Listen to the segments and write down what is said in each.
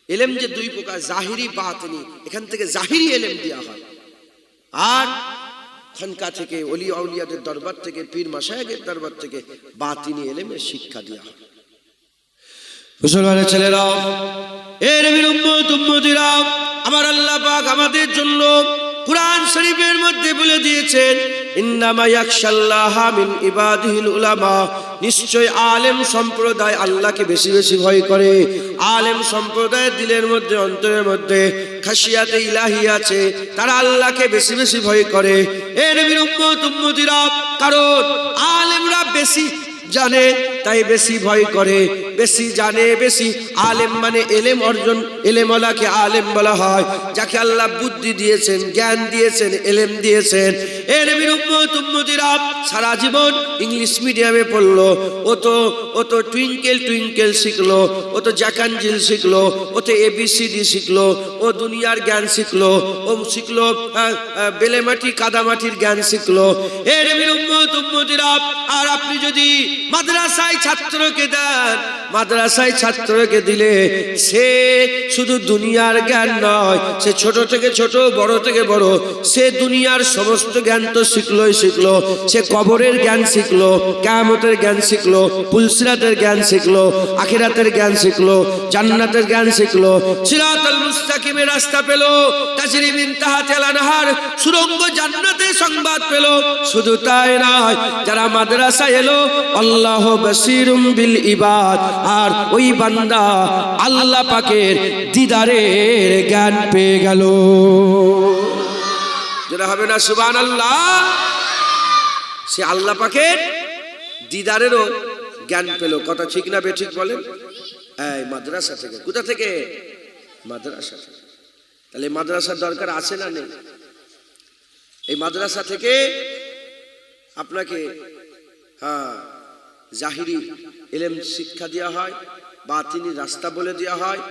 এলেম যে দুই প্রকার, জাহিরি বাতিনি। এখান থেকে জাহিরি এলেম দেওয়া হয়, আর খানকা থেকে, ওলি আউলিয়াদের দরবার থেকে, পীর মাশায়েখের দরবার থেকে বাতিনি এলেমের শিক্ষা দেওয়া হয়। মুসলমানের ছেলেরা, এর নবীর উম্মত উম্মতিরা, আমার আল্লাহ পাক আমাদের জন্য কুরআন শরীফের মধ্যে বলে দিয়েছেন, ইন্নামা ইয়াখশাল্লাহা মিন ইবাদিহিল উলামা, নিশ্চয় আলেম সম্প্রদায় আল্লাহকে বেশি বেশি ভয় করে। আলেম সম্প্রদায়ের দিলের মধ্যে, অন্তরের মধ্যে খাশিয়াতে ইলাহি আছে, তারা আল্লাহকে বেশি বেশি ভয় করে। এ নবীর উম্মত উম্মতিরা, কারণ আলেমরা বেশি জানে তাই বেশি ভয় করে, বেশি জানে বেশি। আলেম মানে এলেম অর্জন, এলেমওয়ালাকে আলেম বলা হয়, যাকে আল্লাহ বুদ্ধি দিয়েছেন, জ্ঞান দিয়েছেন, এলেম দিয়েছেন। এ নবীর উম্মত উম্মতিরা সারা জীবন ইংলিশ মিডিয়ামে পড়লো, ও তো টুইঙ্কেল টুইঙ্কেল শিখলো, ও তো জ্যাকানজিল শিখলো, ও তো এবিসিডি শিখলো, ও দুনিয়ার জ্ঞান শিখলো, ও শিখলো বেলেমাটি কাদামাটির জ্ঞান শিখলো। এ নবীর উম্মত উম্মতিরা, আর আপনি যদি মাদ্রাসায় ছাত্রকে দেন, মাদ্রাসায় ছাত্রকে দিলে সে শুধু দুনিয়ার জ্ঞান নয়, সে ছোট থেকে ছোট, বড় থেকে বড়, সে দুনিয়ার সমস্ত জ্ঞান তো শিখলোই শিখলো। সে কবরের জ্ঞান শিখলো, কিয়ামতের জ্ঞান শিখলো, পুলসিরাতের জ্ঞান শিখলো, আখিরাতের জ্ঞান শিখলো, জান্নাতের জ্ঞান শিখলো, সিরাতাল মুস্তাকিমের রাস্তা পেলো, তাজরি মিন তাহতিল আনহার সুরঙ্গ জান্নাতের সংবাদ পেলো। শুধু তাই নয়, যারা মাদ্রাসায় এলো, আল্লাহ বাসীরুম বিল ইবাদ, আর ওই বান্দা আল্লাহ পাকের দিদারের জ্ঞান পেয়ে গেল। যেটা হবে না সুবহানাল্লাহ, সে আল্লাহ পাকের দিদারেরও জ্ঞান পেল। কথা ঠিক না বেঠিক বলেন? এই মাদ্রাসা থেকে। কোথা থেকে? মাদ্রাসা থেকে। তাহলে মাদ্রাসার দরকার আছে না নেই? এই মাদ্রাসা থেকে আপনাকে জাহিরি এলেম শিক্ষা দেওয়া হয়, বাতিনি রাস্তা বলে দেওয়া হয়।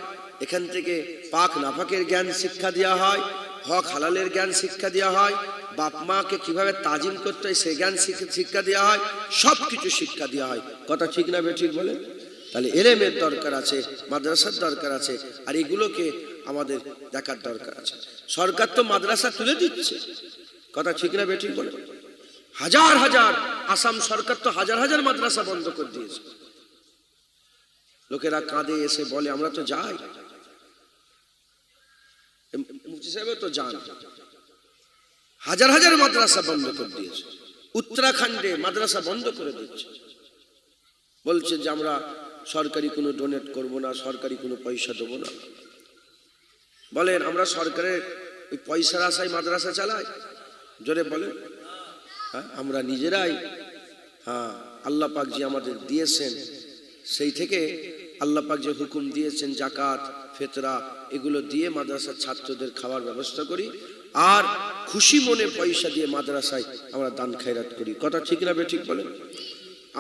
এখান থেকে পাক নাফাকের জ্ঞান শিক্ষা দেওয়া হয়, হক হালালের জ্ঞান শিক্ষা দেওয়া হয়, বাপ মাকে কিভাবে তাজিম করতে হয় সে জ্ঞান শিক্ষা দেওয়া হয়, সব কিছু শিক্ষা দেওয়া হয়। কথা ঠিক না বেঠিক বলেন? তাহলে এলেমের দরকার আছে, মাদ্রাসার দরকার আছে, আর এগুলোকে আমাদের দেখার দরকার আছে। সরকার তো মাদ্রাসা তুলে দিচ্ছে। কথা ঠিক না বেঠিক বলেন? হাজার হাজার, আসাম সরকার তো হাজার হাজার মাদ্রাসা বন্ধ করে দিয়েছে। লোকেরা কাঁদে, এসে বলে আমরা তো যাই, মুফতি সাহেব তো যান। হাজার হাজার মাদ্রাসা বন্ধ করে দিয়েছে। উত্তরাখণ্ডে মাদ্রাসা বন্ধ করে দিচ্ছে, বলছে যে আমরা সরকারি কোনো ডোনেট করব না, সরকারি কোনো পয়সা দেবো না। বলেন আমরা সরকারের ওই পয়সার আশায় মাদ্রাসা চালাই? জোরে বলেন। আমরা নিজেরাই আল্লাহ পাক যে আমাদের দিয়েছেন, সেই থেকে আল্লাহ পাক যে হুকুম দিয়েছেন জাকাত ফিতরা এগুলো দিয়ে মাদ্রাসার ছাত্রদের খাওয়ার ব্যবস্থা করি, আর খুশি মনে পয়সা দিয়ে মাদ্রাসায় আমরা দান খায়রাত করি। কথা ঠিক না বেঠিক বলেন?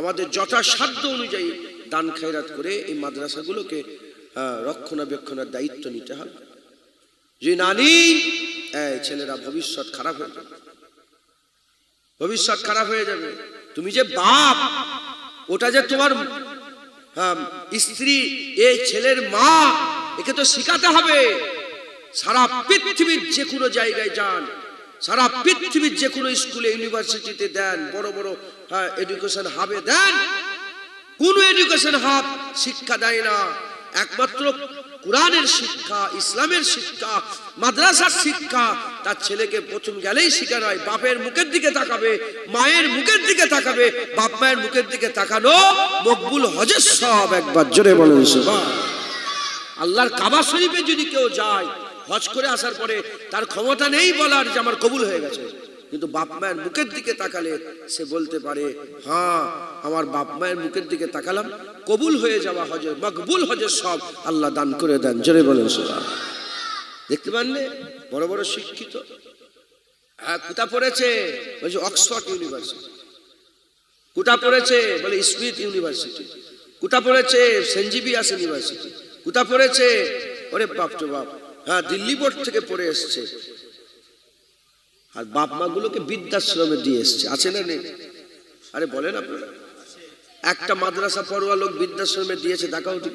আমাদের যথাসাধ্য অনুযায়ী দান খায়রাত করে এই মাদ্রাসাগুলোকে রক্ষণাবেক্ষণের দায়িত্ব নিতে হবে। যে নানি ছেলেরা ভবিষ্যৎ খারাপ হয়ে যাবে, ভবিষ্যৎ খারাপ হয়ে যাবে। তুমি যে বাপ, ওটা যে তোমার স্ত্রী, এই ছেলের মা, একে তো শিখাতে হবে। সারা পৃথিবীর যে কোনো জায়গায় যান, সারা পৃথিবীর যে কোনো স্কুলে ইউনিভার্সিটিতে দেন, বড় বড় এডুকেশন হাবে দেন, কোন এডুকেশন হাব শিক্ষা দেয় না। একমাত্র কোরআনের শিক্ষা, ইসলামের শিক্ষা, মাদ্রাসার শিক্ষা তার ছেলেকে প্রথম গেলেই শিখানো হয়। বাপের মুখের দিকে তাকাবে, মায়ের মুখের দিকে তাকাবে। বাপ মায়ের মুখের দিকে তাকানো মকবুল হজের সওয়াব। একবার জোরে বলেন সুবহানাল্লাহ। আল্লাহর কাবা শরীফে যদি কেউ যায়, হজ করে আসার পরে তার ক্ষমতা নেই বলার যে আমার কবুল হয়ে গেছে, কিন্তু বাপ মায়ের মুখের দিকে তাকালে সে বলতে পারে হ্যাঁ আমার বাপ মায়ের মুখের দিকে তাকালাম, কবুল হয়ে যাওয়া হজে, মকবুল হজের সব আল্লাহ দান করে দেন। জোরে বলেন সুবহানাল্লাহ। দেখতে পানলে বড় বড় শিক্ষিত, কোথা পড়েছে? বলছে অক্সফোর্ড ইউনিভার্সিটি। কোথা পড়েছে? বলে স্মিথ ইউনিভার্সিটি। কোথা পড়েছে? Saint Xavier's university. কোথা পড়েছে? ওরে বাপ তো বাপ, দিল্লি বোর্ড থেকে পড়ে এসছে। আর বাপ মা গুলোকে বৃদ্ধাশ্রমে দিয়ে এসছে, আছে না নেই? আরে বলেন আপনারা, একটা মাদ্রাসা পড়ুয়া লোক বৃদ্ধাশ্রমে দিয়েছে, দেখাও ঠিক?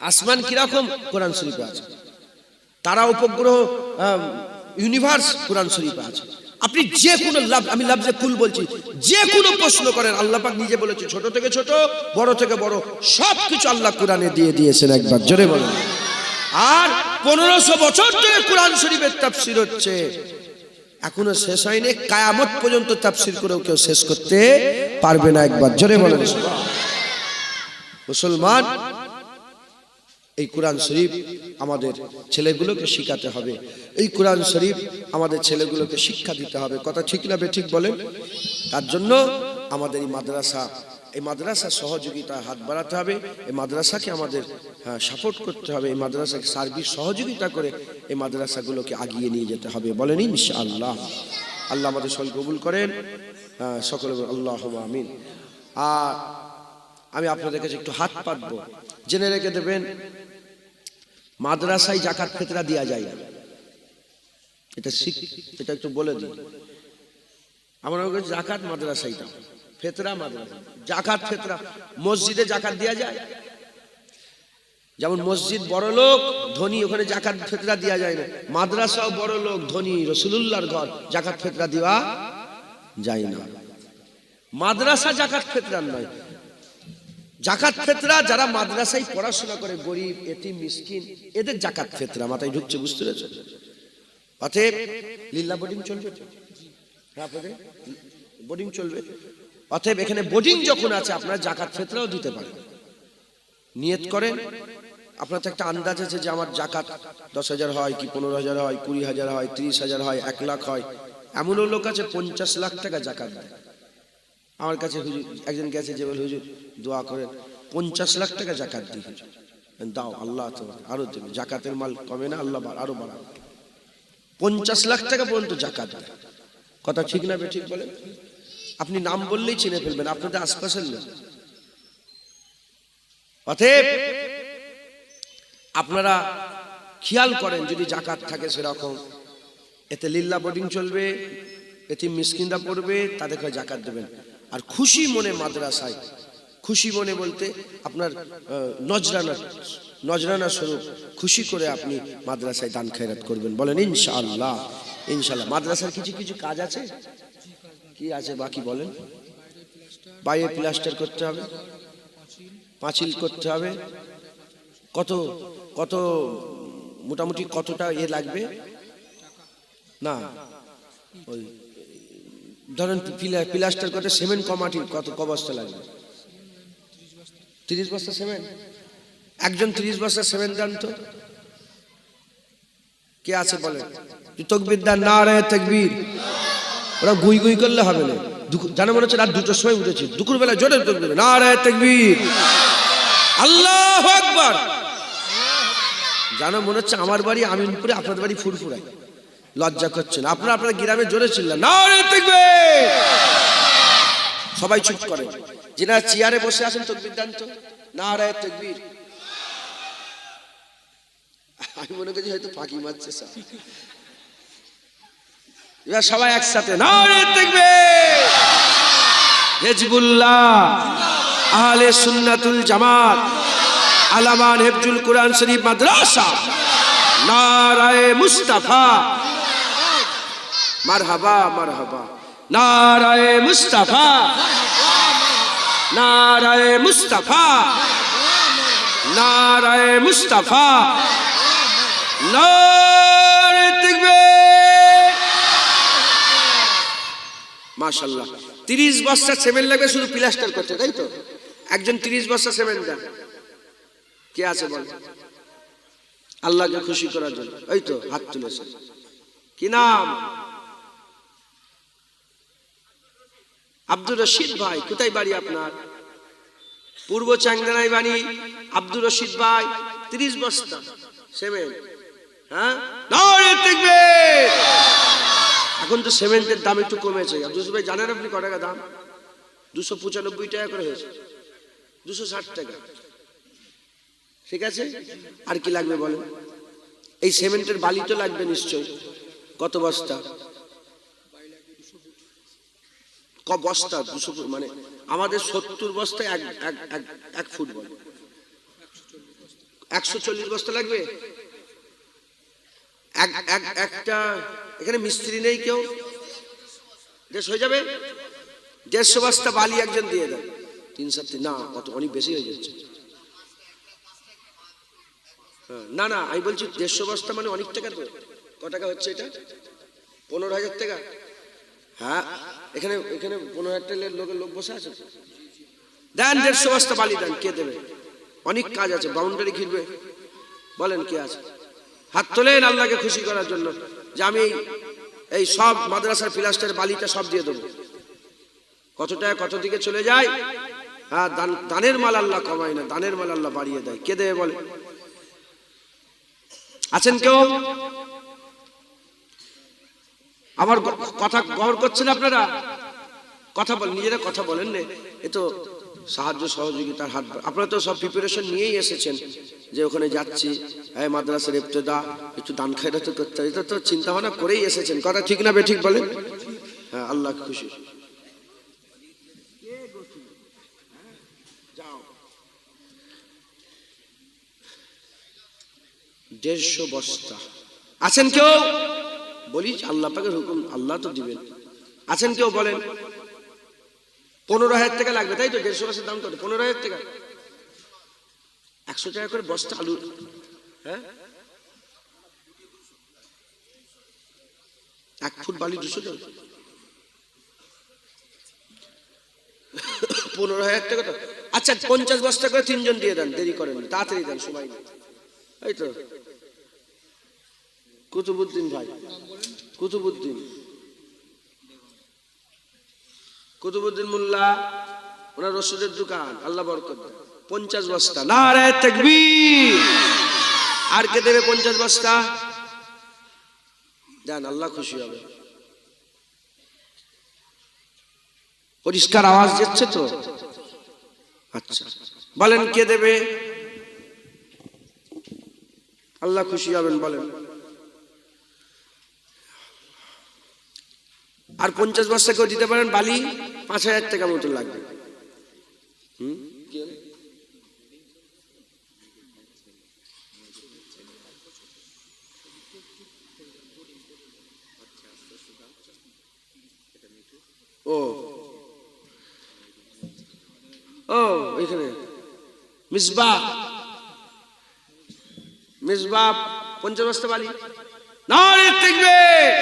আসমান কিরকম কোরআন শরীফে আছে, তারা উপগ্রহ ইউনিভার্স কোরআন শরীফে আছে। আপনি যে কোনো আমি লাফজে কুল বলছি, যে কোনো প্রশ্ন করেন আল্লাহ পাক নিজে বলেছে, ছোট থেকে ছোট বড় থেকে বড় সব কিছু আল্লাহ কোরআনে দিয়ে দিয়েছেন। একবার জোরে বলেন। আর 1500 বছর ধরে কোরআন শরীফের তাফসীর হচ্ছে, এখনো শেষ হয়নি। কিয়ামত পর্যন্ত তাফসীর করেও কেউ শেষ করতে পারবে না। একবার জোরে বলেন। মুসলমান, এই কোরআন শরীফ আমাদের ছেলেগুলোকে শিখাতে হবে, এই কোরআন শরীফ আমাদের ছেলেগুলোকে শিক্ষা দিতে হবে। কথা ঠিক না বেঠিক বলেন? তার জন্য আমাদের এই মাদ্রাসা সহযোগিতায় হাত বাড়াতে হবে, এই মাদ্রাসাকে আমাদের সাপোর্ট করতে হবে, এই মাদ্রাসাকে সার্বিক সহযোগিতা করে এই মাদ্রাসাগুলোকে আগিয়ে নিয়ে যেতে হবে। বলেন ইনশাআল্লাহ। আল্লাহ আমাদের সকল কবুল করেন, সকলে আল্লাহুম্মা আমিন। আর আমি আপনাদের কাছে একটু হাত পাতবো, জেনে রেখে দেবেন, মাদ্রাসায় জাকাত ফিতরা দেওয়া যায় না, এটা একটু বলে দিই। আমরা জাকাত মাদ্রাসায় দাও, ফিতরা মাদ্রাসা, জাকাত ফিতরা মসজিদে জাকাত দেওয়া যায়। যেমন মসজিদ বড় লোক ধনী, ওখানে জাকাত ফিতরা দেওয়া যায় না। মাদ্রাসাও বড় লোক ধনী, রাসূলুল্লাহর ঘর, জাকাত ফিতরা দেওয়া যায় না। মাদ্রাসা জাকাত ফিতরা নয়, জাকাত ফিতরা যারা মাদ্রাসায় পড়াশোনা করে, গরিব এতিম মিসকিন, এদের জাকাত ফিতরা মাথায় ঢুকছে, বুঝতে পেরেছেন? অতএব লিল্লাহ বোর্ডিং চলবে তো, আপনাদের বোর্ডিং চলবে। অতএব এখানে বোর্ডিং যখন আছে আপনারা জাকাত ফিতরাও দিতে পারেন। নিয়ত করেন, আপনার তো একটা আন্দাজ আছে যে আমার জাকাত 10,000 হয় কি 15,000 হয়, 20,000 হয়, 30,000 হয়, 1 লাখ হয়। এমনও লোক আছে 50 লাখ টাকা জাকাত দেয়। আমার কাছে হুজুর একজন গেছে, যে বলে হুজুর দোয়া করেন, 50 লাখ টাকা জাকাত দিই হুজুর। দাও, আল্লাহ তো আরো দেবে, জাকাতের মাল কমে না, আল্লাহ আরো বাড়াবে। 50 লাখ টাকা পর্যন্ত জাকাত দেয়। কথা ঠিক না বেঠিক বলেন? আপনি নাম বললেই চিনে ফেলবেন, আপনাদের আশপাশের লোক। অতএব আপনারা খেয়াল করেন, যদি জাকাত থাকে সেরকম, এতে লিল্লাহ বোর্ডিং চলবে, এতিম মিসকিনরা পড়বে, তাদেরকে জাকাত দেবেন। আর খুশি মনে মাদ্রাসায়, খুশি মনে বলতে আপনার নজরানা স্বরূপ খুশি করে আপনি মাদ্রাসায় দান খয়রাত করবেন। বলেন ইনশাআল্লাহ। ইনশাআল্লাহ। মাদ্রাসার কিছু কিছু কাজ আছে, কি আছে বাকি বলেন? বাইরে প্লাস্টার করতে হবে, পাঁচিল করতে হবে। কত কত মোটামুটি কতটা লাগবে? না, ওই ধরেন প্লাস্টার করতে সিমেন্ট কমাটি কত বস্তা লাগবে? 30 বস্তা সিমেন্ট। একজন 30 বস্তা সিমেন্ট দেন তো, কে আছে বলেন? তাকবীর দেন, নারে তাকবীর। ওরা গুই গুই করলে হবে না, জানা মনে হচ্ছে রাত 2টার সময় উঠেছি, দুপুরবেলা জোরে তাকবীর, নারে তাকবীর, আল্লাহু আকবার। জানা মনে হচ্ছে আমার বাড়ি আমিনপুরে, আপনাদের বাড়ি ফুরফুরায়। লজ্জা করছেন আপনারা, আপনারা গ্রামে জোরে ছিলেন, নারে তাকবীর। সবাই চুপ করে, যিনি চেয়ারে বসে আছেন তাকবীর দেন তো, নারে তাকবীর। আমি মনে করছি হয়তো ফাঁকি মারছে সব। এবার সবাই একসাথে নারে তাকবীর। হিজবুল্লাহ, আহলে সুন্নাতুল জামাত, আলামান হিফজুল কোরআন শরীফ মাদ্রাসা, নারায়ে মুস্তাফা, মারহাবা মারহাবা, নারায়ে মুস্তাফা, নারায়ে মুস্তাফা, নারায়ে মুস্তাফা, নারে তাকবীর। মাশাআল্লাহ। 30 বস্তা সিমেন্ট লাগবে শুধু প্লাস্টার করতে, তাই তো? একজন 30 বস্তা সিমেন্ট দেন, কে আছে বল? আল্লাহকে খুশি করার জন্য, এই তো হাত তুলেছে। কি নাম? আব্দুর রশিদ ভাই। কোথায় বাড়ি আপনার? পূর্ব চাংদানায় বাড়ি। আব্দুর রশিদ ভাই 30 বস্তা সিমেন্ট। হ্যাঁ, নারে তাকবীর। এখন তো সিমেন্টের দাম একটু কমেছে। আব্দুর রশিদ ভাই জানেন আপনি কত টাকা দাম? 295 টাকা করে হয়েছে, 260 টাকা। ঠিক আছে, আর কি লাগবে বলেন? এই সিমেন্টের বালি তো লাগবে নিশ্চয়। কত বস্তা? ক বস্তা? 200 ফুট, মানে আমাদের 70 বস্তায় 1 ফুট বলে, 140 বস্তা লাগবে? একটা এখানে মিস্ত্রি নেই কেউ? 150 হয়ে যাবে? 150 বস্তা বালি একজন দিয়ে দেন। 3-7 না, কত অনেক বেশি হয়ে যাচ্ছে। না না, আমি বলছি 150 বস্তা মানে অনেক টাকা তো। ক টাকা হচ্ছে এটা? 15,000 টাকা। হ্যাঁ, এখানে 15,000 টাকার লোক বসে আছে। দেন 150 বস্তা বালি দেন। কে দেবে? অনেক কাজ আছে, বাউন্ডারি ঘিরবে। বলেন কে আছে? হাত তোলেন আল্লাহকে খুশি করার জন্য যে আমি এই সব মাদ্রাসার প্লাস্টার বালিটা সব দিয়ে দেবো। কত টাকা কত দিকে চলে যায়। হ্যাঁ, দানের মাল আল্লাহ কমায় না, দানের মাল আল্লাহ বাড়িয়ে দেয়। কে দেবে বলে? আছেন কেউ? আমার কথা গৌর করছেন আপনারা? কথা বল, নিজেরা কথা বলেন না। এ তো সাহায্য সহযোগিতার হাত। আপনারা তো সব প্রিপারেশন নিয়েই এসেছেন যে ওখানে যাচ্ছি, মাদ্রাসার ইবতেদা, একটু দান খায়রাত করতে হবে, এটা তো চিন্তা ভাবনা করেই এসেছেন। কথা ঠিক না বেঠিক বলেন? হ্যাঁ, আল্লাহ খুশি। 150 বস্তা। আছেন কেউ? বলি আল্লাহ পাকের হুকুম, আল্লাহ তো দিবেন। আছেন কেউ? বলেন। 15,000 টাকা লাগবে, তাই তো? 150 বস্তার দাম কত? 15,000 টাকা। 100 টাকা করে বস্তা আলু। হ্যাঁ, 1 ফুট বালি 200 টাকা। 15,000 টাকা তো। আচ্ছা, 50 বস্তা করে 3 জন দিয়ে দেন, দেরি করেন, তাড়াতাড়ি দেন, সময় নেই। এই তো কুতুবুদ্দিন ভাই, কুতুবুদ্দিন মোল্লা, ওনার রসুদের দোকান, আল্লাহ বরকত দেন। 50 বস্তা। নারে তাকবীর। আর কে দেবে 50 বস্তা? দেন, আল্লাহ খুশি হবে। পরিষ্কার আওয়াজ যাচ্ছে তো? আচ্ছা, বলেন কে দেবে? আল্লাহ খুশি হবেন, বলেন। আর 50 বস্তা কেউ দিতে পারেন বালি? 5,000 টাকা মতো লাগবে। ও ও এখানে মিসবাহ 50 বস্তা বালি। নারে তাকবীর।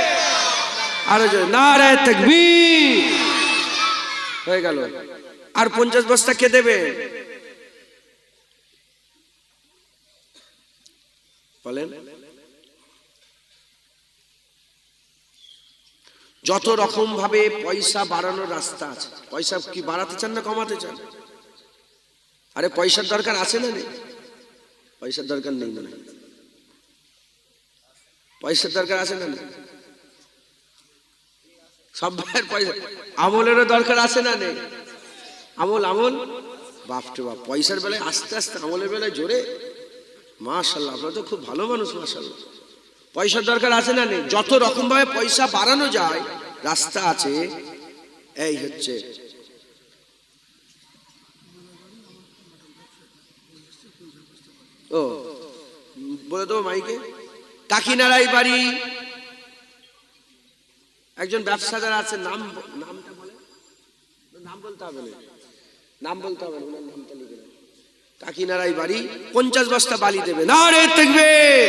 আরো জোরে নারে তাকবীর। হয়ে গেল। আর 50 বস্তা কে দেবে? বলেন। যত রকম ভাবে পয়সা বাড়ানোর রাস্তা আছে। পয়সা কি বাড়াতে চান না কমাতে চান? আরে পয়সার দরকার আছে না নেই? পয়সার দরকার নেই মনে হয়। পয়সার দরকার আছে না নেই? সব ভাইয়ের পয়সা। আমলেরও দরকার আছে না নেই? আমল বাপরে বাপ। পয়সার বেলায় আস্তে আস্তে, আমলের বেলায় জোরে। মাশাআল্লাহ, আপনারা তো খুব ভালো মানুষ। মাশাআল্লাহ। পয়সার দরকার আছে না নেই? যত রকম ভাবে পয়সা বাড়ানো যায় রাস্তা আছে। এই হচ্ছে ও বলে দেবো মাইকে। কাকিনাড়াই বাড়ি একজন ব্যবসাদার আছে, নামটা বলে। নাম বলতে হবে না, নাম বলতে হবে না, ওনার নামটা লিখে দেন। কাকিনাড়াই বাড়ি 50 বস্তা বালি দেবে। নারে তাকবীর।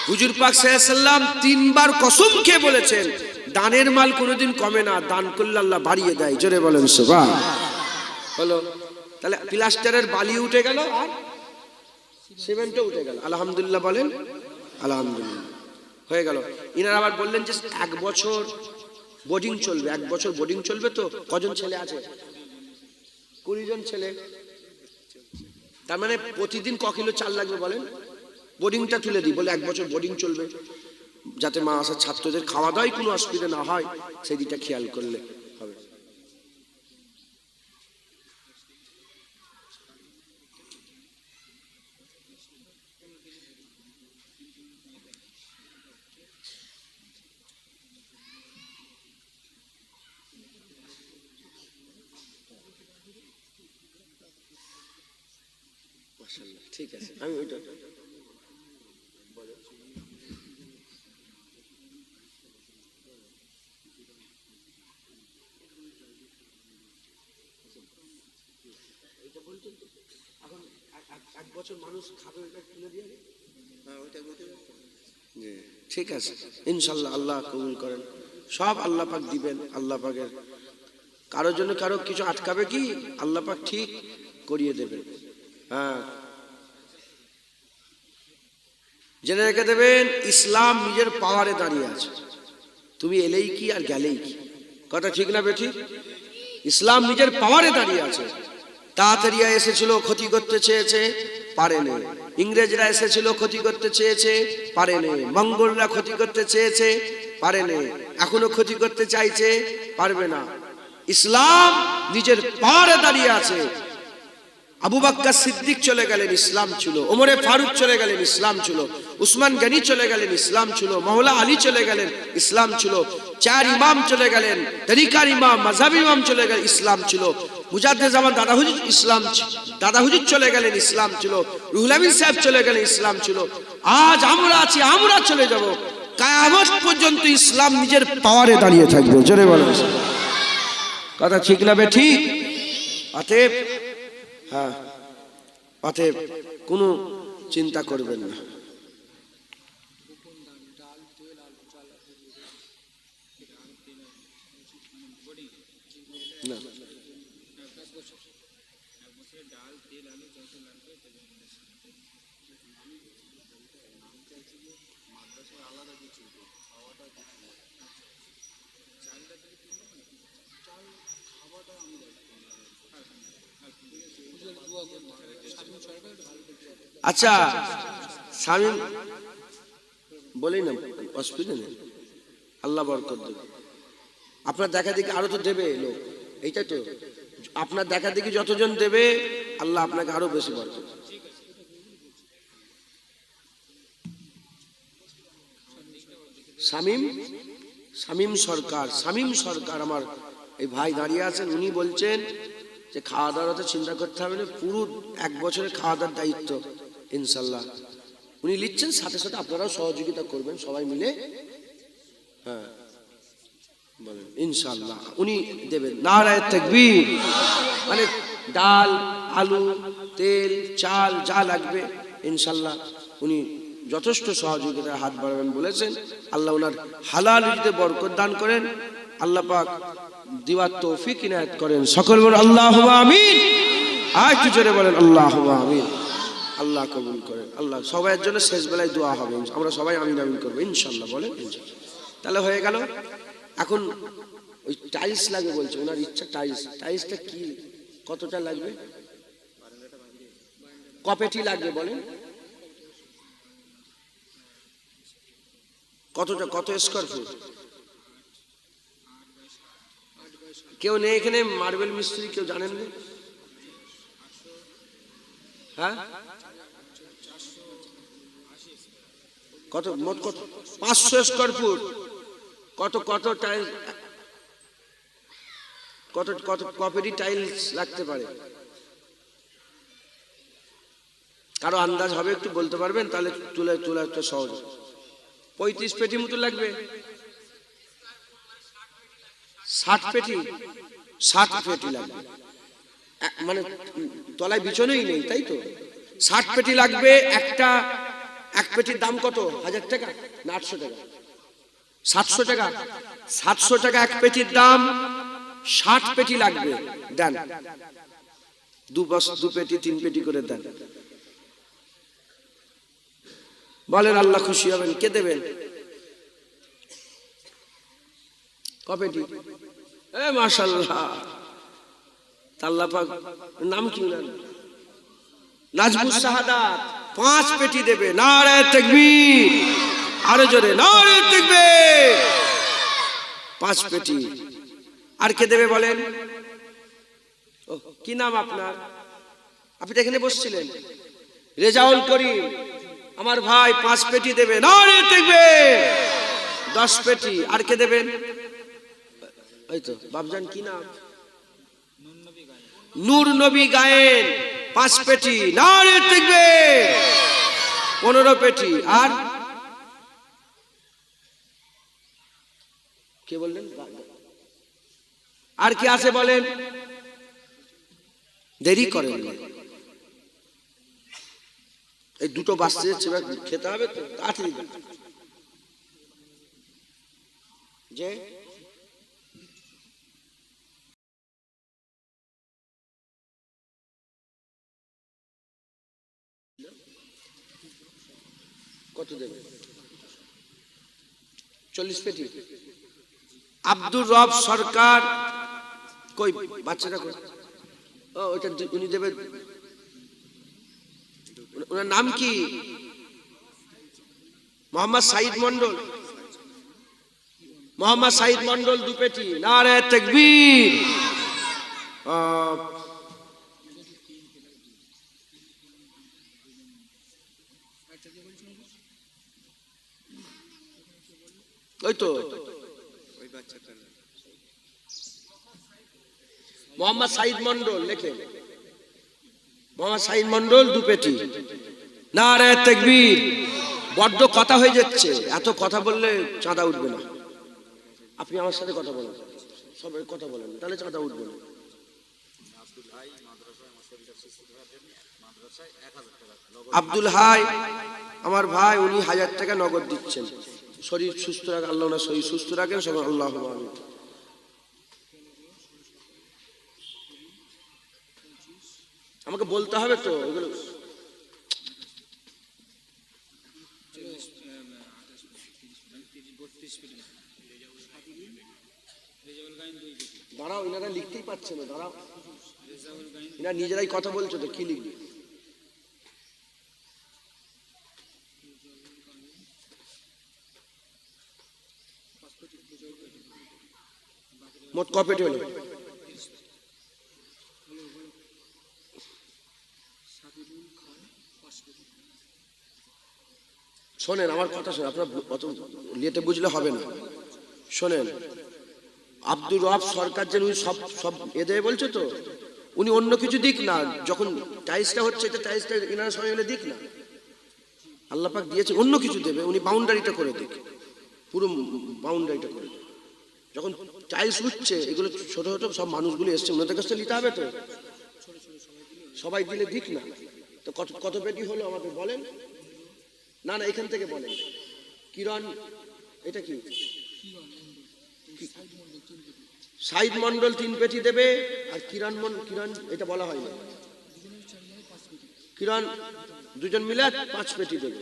হুজুর পাক সাল্লাল্লাহু আলাইহি ওয়াসাল্লাম 3 বার কসম খেয়ে বলেছেন, দানের মাল কোনোদিন কমে না, দান করলে আল্লাহ বাড়িয়ে দেয়। জোরে বলেন সুবহান। হলো, তাহলে প্লাস্টারের বালি উঠে গেল আর সিমেন্টও উঠে গেল। আলহামদুলিল্লাহ বলেন। আলহামদুলিল্লাহ, হয়ে গেল। ইনারা আবার বললেন যে 1 বছর বোর্ডিং চলবে। 1 বছর বোর্ডিং চলবে। তো কজন ছেলে আছে? 20 জন ছেলে। তার মানে প্রতিদিন ক কিলো চাল লাগবে বলেন? বোর্ডিংটা তুলে দিই বলে 1 বছর বোর্ডিং চলবে, যাতে মাদ্রাসার ছাত্রদের খাওয়া দাওয়ায় কোনো অসুবিধা না হয়, সেই দিকটা খেয়াল করলে হবে। ঠিক আছে, আমি ওইটা এখন এক বছর মানুষ খাবে, ওইটা তুলে দিয়ে ঠিক আছে ইনশাল্লাহ। আল্লাহ কবুল করেন, সব আল্লাহ পাক দিবেন। আল্লাহ পাকের কারোর জন্য কারো কিছু আটকাবে কি? আল্লাহ পাক ঠিক করিয়ে দেবেন। হ্যাঁ, জেনে রেখে দেবেন, ইসলাম নিজের পাওয়ারে দাঁড়িয়ে আছে। তুমি এলেই কি আর গেলেই কি, কথা ঠিক না বেঠিক? ইসলাম নিজের পাওয়ারে দাঁড়িয়ে আছে। তাড়াতাড়িয়া এসেছিল, ক্ষতি করতে চেয়েছে, পারেনি। ইংরেজরা এসেছিল, ক্ষতি করতে চেয়েছে, পারেনি। মঙ্গলরা ক্ষতি করতে চেয়েছে, পারেনি। এখনো ক্ষতি করতে চাইছে, পারবে না। ইসলাম নিজের পাওয়ারে দাঁড়িয়ে আছে। আবু বকর সিদ্দিক চলে গেলেন, ইসলাম ছিল। ওমরে ফারুক চলে গেলেন, ইসলাম ছিল। উসমান গনি চলে গেলেন, ইসলাম ছিল। মওলা আলী চলে গেলেন, ইসলাম ছিল। চার ইমাম চলে গেলেন, তরিকার ইমাম, মাযহাব ইমাম চলে গেলেন, ইসলাম ছিল। মুজাদ্দিদ জামান দাদা হুজুর ইসলাম, দাদা হুজুর চলে গেলেন, ইসলাম ছিল। রুহুল আমিন সাহেব চলে গেলেন, ইসলাম ছিল। আজ আমরা আছি, আমরা চলে যাব, কিয়ামত পর্যন্ত ইসলাম নিজের পাওয়ারে দাঁড়িয়ে থাকবে। জোরে বলেন, কথা ঠিক না বেঠিক? অতএব হ্যাঁ, অতএব কোনো চিন্তা করবেন না। আচ্ছা শামীম বলেই না, অসুবিধা নেই, আল্লাহ বরকত দেবে। আপনার দেখা দেখি আরো তো দেবে লোক, এইটাই তো। আপনার দেখা দেখি যতজন দেবে, আল্লাহ আপনাকে আরো বেশি বরকত। শামীম, শামীম সরকার, শামীম সরকার আমার এই ভাই দাঁড়িয়ে আছেন। উনি বলছেন যে খাওয়া দাওয়ার তো চিন্তা করতে হবে না, পুরো এক বছরের খাওয়া দাওয়ার দায়িত্ব ইনশাল্লাহ উনি লিখছেন। সাথে সাথে আপনারাও সহযোগিতা করবেন সবাই মিলে। হ্যাঁ বলেন, ইনশাল্লাহ উনি দেবেন। নারায়ে তাকবীর। মানে ডাল, আলু, তেল, চাল যা লাগবে ইনশাল্লাহ উনি যথেষ্ট সহযোগিতার হাত বাড়াবেন বলেছেন। আল্লাহ ওনার হালাল রিজকে বরকত দান করেন, আল্লাহ পাক দিওয়ার তৌফিক ইনায়াত করেন। সকল বলেন আল্লাহুম্মা আমিন। আর একটু জোরে বলেন আল্লাহুম্মা আমিন। আল্লাহ কবুল করেন। আল্লাহ সবাইয়ের জন্য শেষ বেলায় দোয়া হবে, আমরা সবাই আমিন আমিন করবো ইনশাল্লাহ। বলেন ইনশাল্লাহ। তাহলে হয়ে গেল। এখন ওই টাইলস লাগে বলছে, ওনার ইচ্ছা টাইলস। টাইলসটা কি কতটা লাগবে? কপেটি লাগবে বলেন? কতটা, কত স্কয়ার ফুট? কেউ নেই এখানে মার্বেল মিস্ত্রি, কেউ জানেন না? হ্যাঁ কত মোট? কত? 500 স্কয়ার ফুট। কত কত টাইলস, কত কত কপেটি টাইলস লাগতে পারে? কারো আন্দাজ হবে একটু বলতে পারবেন? তাহলে তুলে তোলা একটা সহজ। 35 পেটি মতো লাগবে। 60 পেটি, 60 পেটি লাগবে। মানে তলায় বিছানাই নেই, তাই তো? 60 পেটি লাগবে। একটা এক পেটির দাম কত? 1000 টাকা না 800 টাকা? 700 টাকা। 700 টাকা এক পেটির দাম। 60 পেটি লাগবে। দেন, দু পেটি 3 পেটি করে দেন। বলেন আল্লাহ খুশি হবেন। কে দেবেন? কপেটি? এ মাশাআল্লাহ, আল্লাহ পাক নাম কি না? নাজমুস শাহাদাত 5 পেটি দেবে। নারায়ে তাকবীর। আরো জোরে নারায়ে তাকবীর। 5 পেটি। আর কে দেবে বলেন? ও কি নাম আপনার? আপনি এখানে বসছিলেন? রেজাউল করিম আমার ভাই 5 পেটি দেবে। নারায়ে তাকবীর। 10 পেটি। আর কে দেবেন? এই তো বাপজান, কি নাম? নূর নবী গায়েন 5 পেটি, নারে তাকবীর। 15 পেটি। আর কে বললেন? আর কি আছে বলেন? দেরি করেন না, এই দুটো বাচ্চা খেতে হবে তো, তাড়াতাড়ি যে কত দেবে? 40 পেটি। আব্দুর রব সরকার কই? বাচ্চাটা কই? ও ওটা উনি দেবে। ওনার নাম কি? মোহাম্মদ সাইদ মন্ডল। মোহাম্মদ সাইদ মন্ডল 2 পেটি, নারে তাকবীর। ওই তো মোহাম্মদ সাইদ মন্ডল লেখেন, মোহাম্মদ সাইদ মন্ডল 2 পেটি, নারে তাকবীর। বড্ড কথা হয়ে যাচ্ছে, এত কথা বললে চাঁদা উঠবে না। আপনি আমার সাথে কথা বলেন, সবাই কথা বলেন, তাহলে চাঁদা উঠবে না। আব্দুল হাই আমার ভাই, উনি 1000 টাকা নগদ দিচ্ছেন। শরীর সুস্থ রাখেন আল্লাহ, না শরীর সুস্থ রাখেন সবাই, আল্লাহ আমিন। আমাকে বলতে হবে তো এগুলো। দাঁড়াও, এনারা লিখতেই পারছে না, দাঁড়াও, এনারা নিজেরাই কথা বলছে তো, কি লিখবে? মোট ক পেটি হলো? শোনেন আমার কথা, শোনেন, আপনার অত লেটে বুঝলে হবে না। শোনেন, আব্দুর রব সরকার যে উনি সব সব এ দেবে বলছে তো, উনি অন্য কিছু দিক না, যখন টাইলসটা হচ্ছে এটা টাইলসটা এনারা সবাই মিলে দিক না, আল্লাহ পাক দিয়েছে, অন্য কিছু দেবে, উনি বাউন্ডারিটা করে দিক, পুরো বাউন্ডারিটা করে দিক। যখন টাইলস উঠছে, এগুলো ছোট ছোট সব মানুষগুলো এসছে, ওনাদের কাছে নিতে হবে তো, সবাই দিলে দিক না। তো কত কত পেটি হলো আমাদের বলেন? না না, এখান থেকে বলেন। কিরণ, এটা কি? সাইদ মন্ডল 3 পেটি দেবে, আর কিরণ কিরণ এটা বলা হয় না, কিরণ দুজন মিলে 5 পেটি দেবে।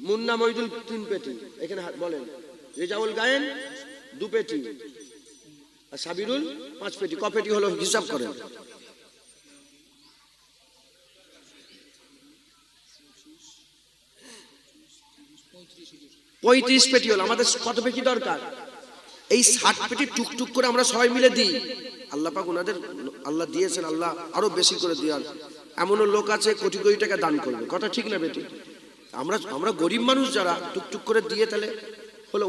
মুন্না মইদুল 3 পেটি, এখানে বলেন। রেজাউল গায়েন 2 পেটি, আর সাবিরুল 5 পেটি। ক পেটি হলো হিসাব করেন? পঁয়ত্রিশ পেটি হলো। আমাদের কত পেটি দরকার? এই 60 পেটি টুকটুক করে আমরা সবাই মিলে দিই। আল্লাহ পাক ওনাদের, আল্লাহ দিয়েছেন, আল্লাহ আরো বেশি করে দেওয়ার। এমনও লোক আছে কোটি কোটি টাকা দান করবে, কথা ঠিক না বেটি? আমরা গরিব মানুষ যারা টুকটুক করে দিয়ে, তাহলে হলো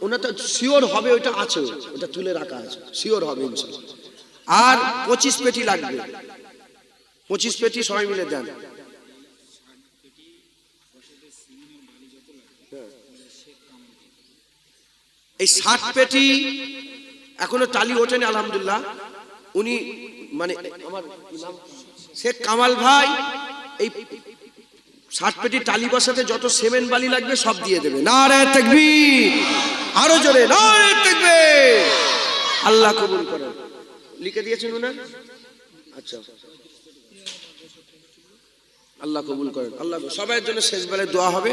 ওনার তো শিওর হবে, ওইটা আছে, ওটা তুলে রাখা আছে, শিওর হবে ইনশাআল্লাহ। আর 25 পেটি লাগবে, 25 পেটি সবাই মিলে দেন। এই 60 পেটি এখনো টালি ওঠেনি আলহামদুলিল্লাহ। উনি মানে আমার নাম শেখ কামাল ভাই, এই 60 পেটি টালি বসাতে যত সিমেন্ট বালি লাগবে সব দিয়ে দেবে। নারে তাকবীর, আরো জোরে নারে তাকবীর। আল্লাহ কবুল করেন। লিখে দিয়েছেন উনি? আচ্ছা, আল্লাহ কবুল করেন। আল্লাহ সবার জন্য শেষ বেলায় দোয়া হবে।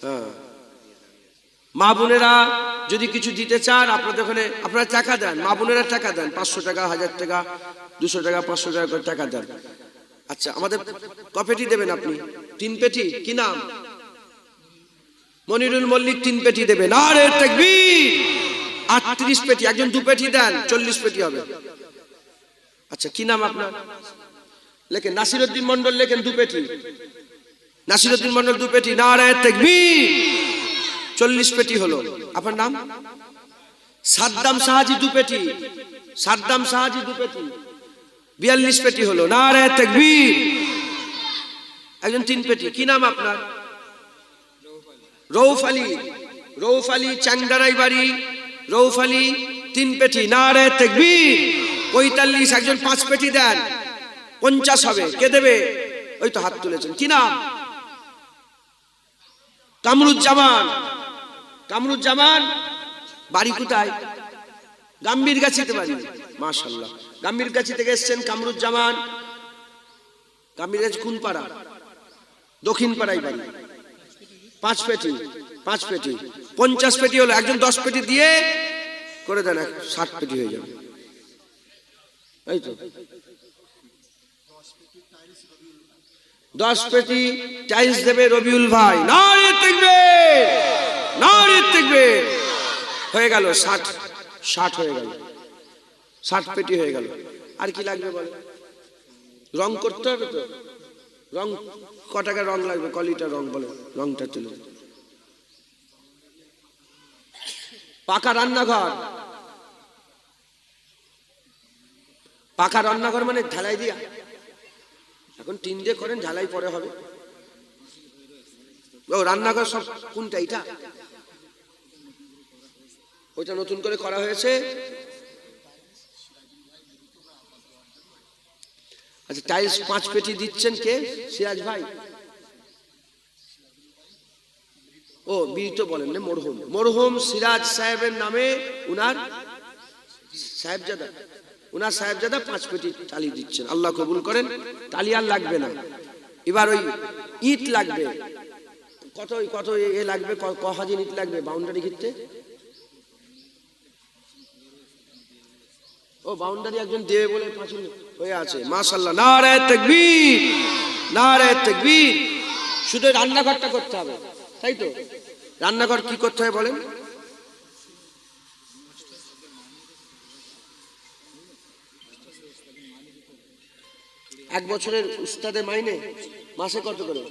হ্যাঁ, মা বোনেরা যদি কিছু দিতে চান, আপনাদের ওখানে আপনারা টাকা দেন, মা বোনেরা টাকা দেন, 500 টাকা, 1000 টাকা, 200 টাকা, 500 টাকা করে টাকা দেন। আচ্ছা, আমাদের ক পেটি দেবেন আপনি? 3 পেটি। কি নাম? মনিরুল মল্লিক 3 পেটি দেবে। নারে তাকবীর। 38 পেটি। একজন 2 পেটি দেন, 40 পেটি হবে। আচ্ছা, কি নাম আপনার? লেখেন। নাসিরউদ্দিন মন্ডল লেখেন 2 পেটি। নাসিরউদ্দিন মন্ডল 2 পেটি। নারে তাকবীর। 40 পেটি হলো। আপনার নাম? সাদ্দাম সাহাজি 2 পেটি। সাদ্দাম সাহাজি 2 পেটি। 42 পেটি হলো, নারে তাকবীর। একজন 3 পেটি, কি নাম আপনার? রৌফ আলী। রৌফ আলী, চাংদারাই বাড়ি। রৌফ আলী 3 পেটি, নারে তাকবীর। 45, একজন 5 পেটি দেন, 50 হবে। কে দেবে? ওই তো হাত তুলেছেন, কি নাম? কামরুজ্জামান। কামরুজ্জামান বাড়ি কোথায়? গাম্ভীরগাছিতে বাড়ি। মাশাআল্লাহ, গাম্ভীরগাছি থেকে এসেছেন কামরুজ্জামান। গাম্ভীরগাছি কোন পাড়া? দক্ষিণ পাড়ায় বাড়ি। 5 পেটি, 5 পেটি, 50 পেটি হলো। একজন 10 পেটি দিয়ে করে দেন, 60 পেটি হয়ে যাবে। এই তো 10 পেটি টাইলস দেবে রবিউল ভাই। নারে তাকবীর, নারে তাকবীর। হয়ে গেল 60 হয়ে গেল, 60 পেটি হয়ে গেল। আর কি লাগবে বলে? রং করতে হবে তো। রং ক টাকা রং লাগবে? কলিটা রং বলে, রংটা তুলে। পাকা রান্নাঘর। পাকা রান্নাঘর মানে ঢালাই দিয়া? এখন টিন দিয়ে করেন, ঢালাই পরে হবে। ও রান্নাঘর সব কোনটা? এটা ওইটা নতুন করে করা হয়েছে। আচ্ছা, টাইলস 5 পেটি দিচ্ছেন কে? সিরাজ ভাই। ও বিরিত বলেন না, মরহুম। মরহুম সিরাজ সাহেবের নামে উনার সাহেবজাদা, উনার সাহেবজাদা 5 পেটি টালি দিচ্ছেন। আল্লাহ কবুল করেন। টালি আর লাগবে না, এবার ওই ইট লাগবে। কত কত এ লাগবে? ক হাজার ইট লাগবে বাউন্ডারি ঘিরতে? ও বাউন্ডারি একজন দেবে বলে 5 হয়ে আছে। মাশাআল্লাহ, নারে তাকবীর, নারে তাকবীর। শুধু রান্নাঘরটা করতে হবে, তাই তো? রান্নাঘর কি করতে হয় বলেন? এক বছরের উস্তাদের মাইনে মাসে কত করে?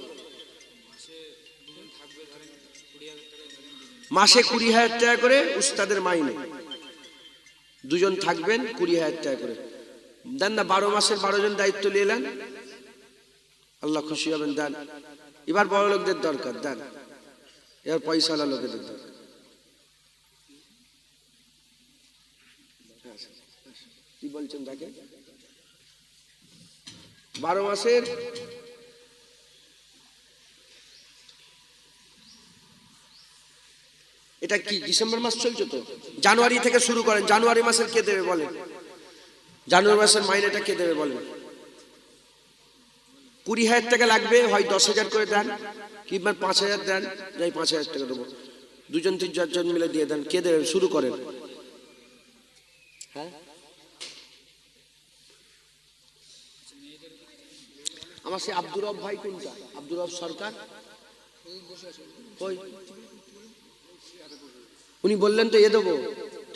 মাসে 20,000 টাকা করে উস্তাদের মাইনে। 2 জন থাকবেন, 20,000 টাকা করে দেন না। 12 মাসের 12 জন দায়িত্ব নিয়ে এলেন, আল্লাহ খুশি হবেন। দেন। এবার বড় লোকদের দরকার, দেন। এবার পয়সাওয়ালা লোকেদের দরকার। কি বলছেন তাকে? 12 মাসের এটা কি ডিসেম্বর মাস চলছে তো? জানুয়ারি থেকে শুরু করেন। জানুয়ারি মাসের কে দেবে বলেন? জানুয়ারি মাসের মাইনেটা কে দেবে বলেন? 20,000 টাকা লাগবে, হয় 10,000 করে দেন, কিংবা 5,000 দেন। যাই 5,000 টাকা দেবো, 2 জন 3 জন মিলে দিয়ে দেন। কে দেবে? শুরু করেন। হ্যাঁ, আমার সে আব্দুর রব ভাই কোনটা? আব্দুর রব সরকার কই? উনি বললেন তো এ দেবো,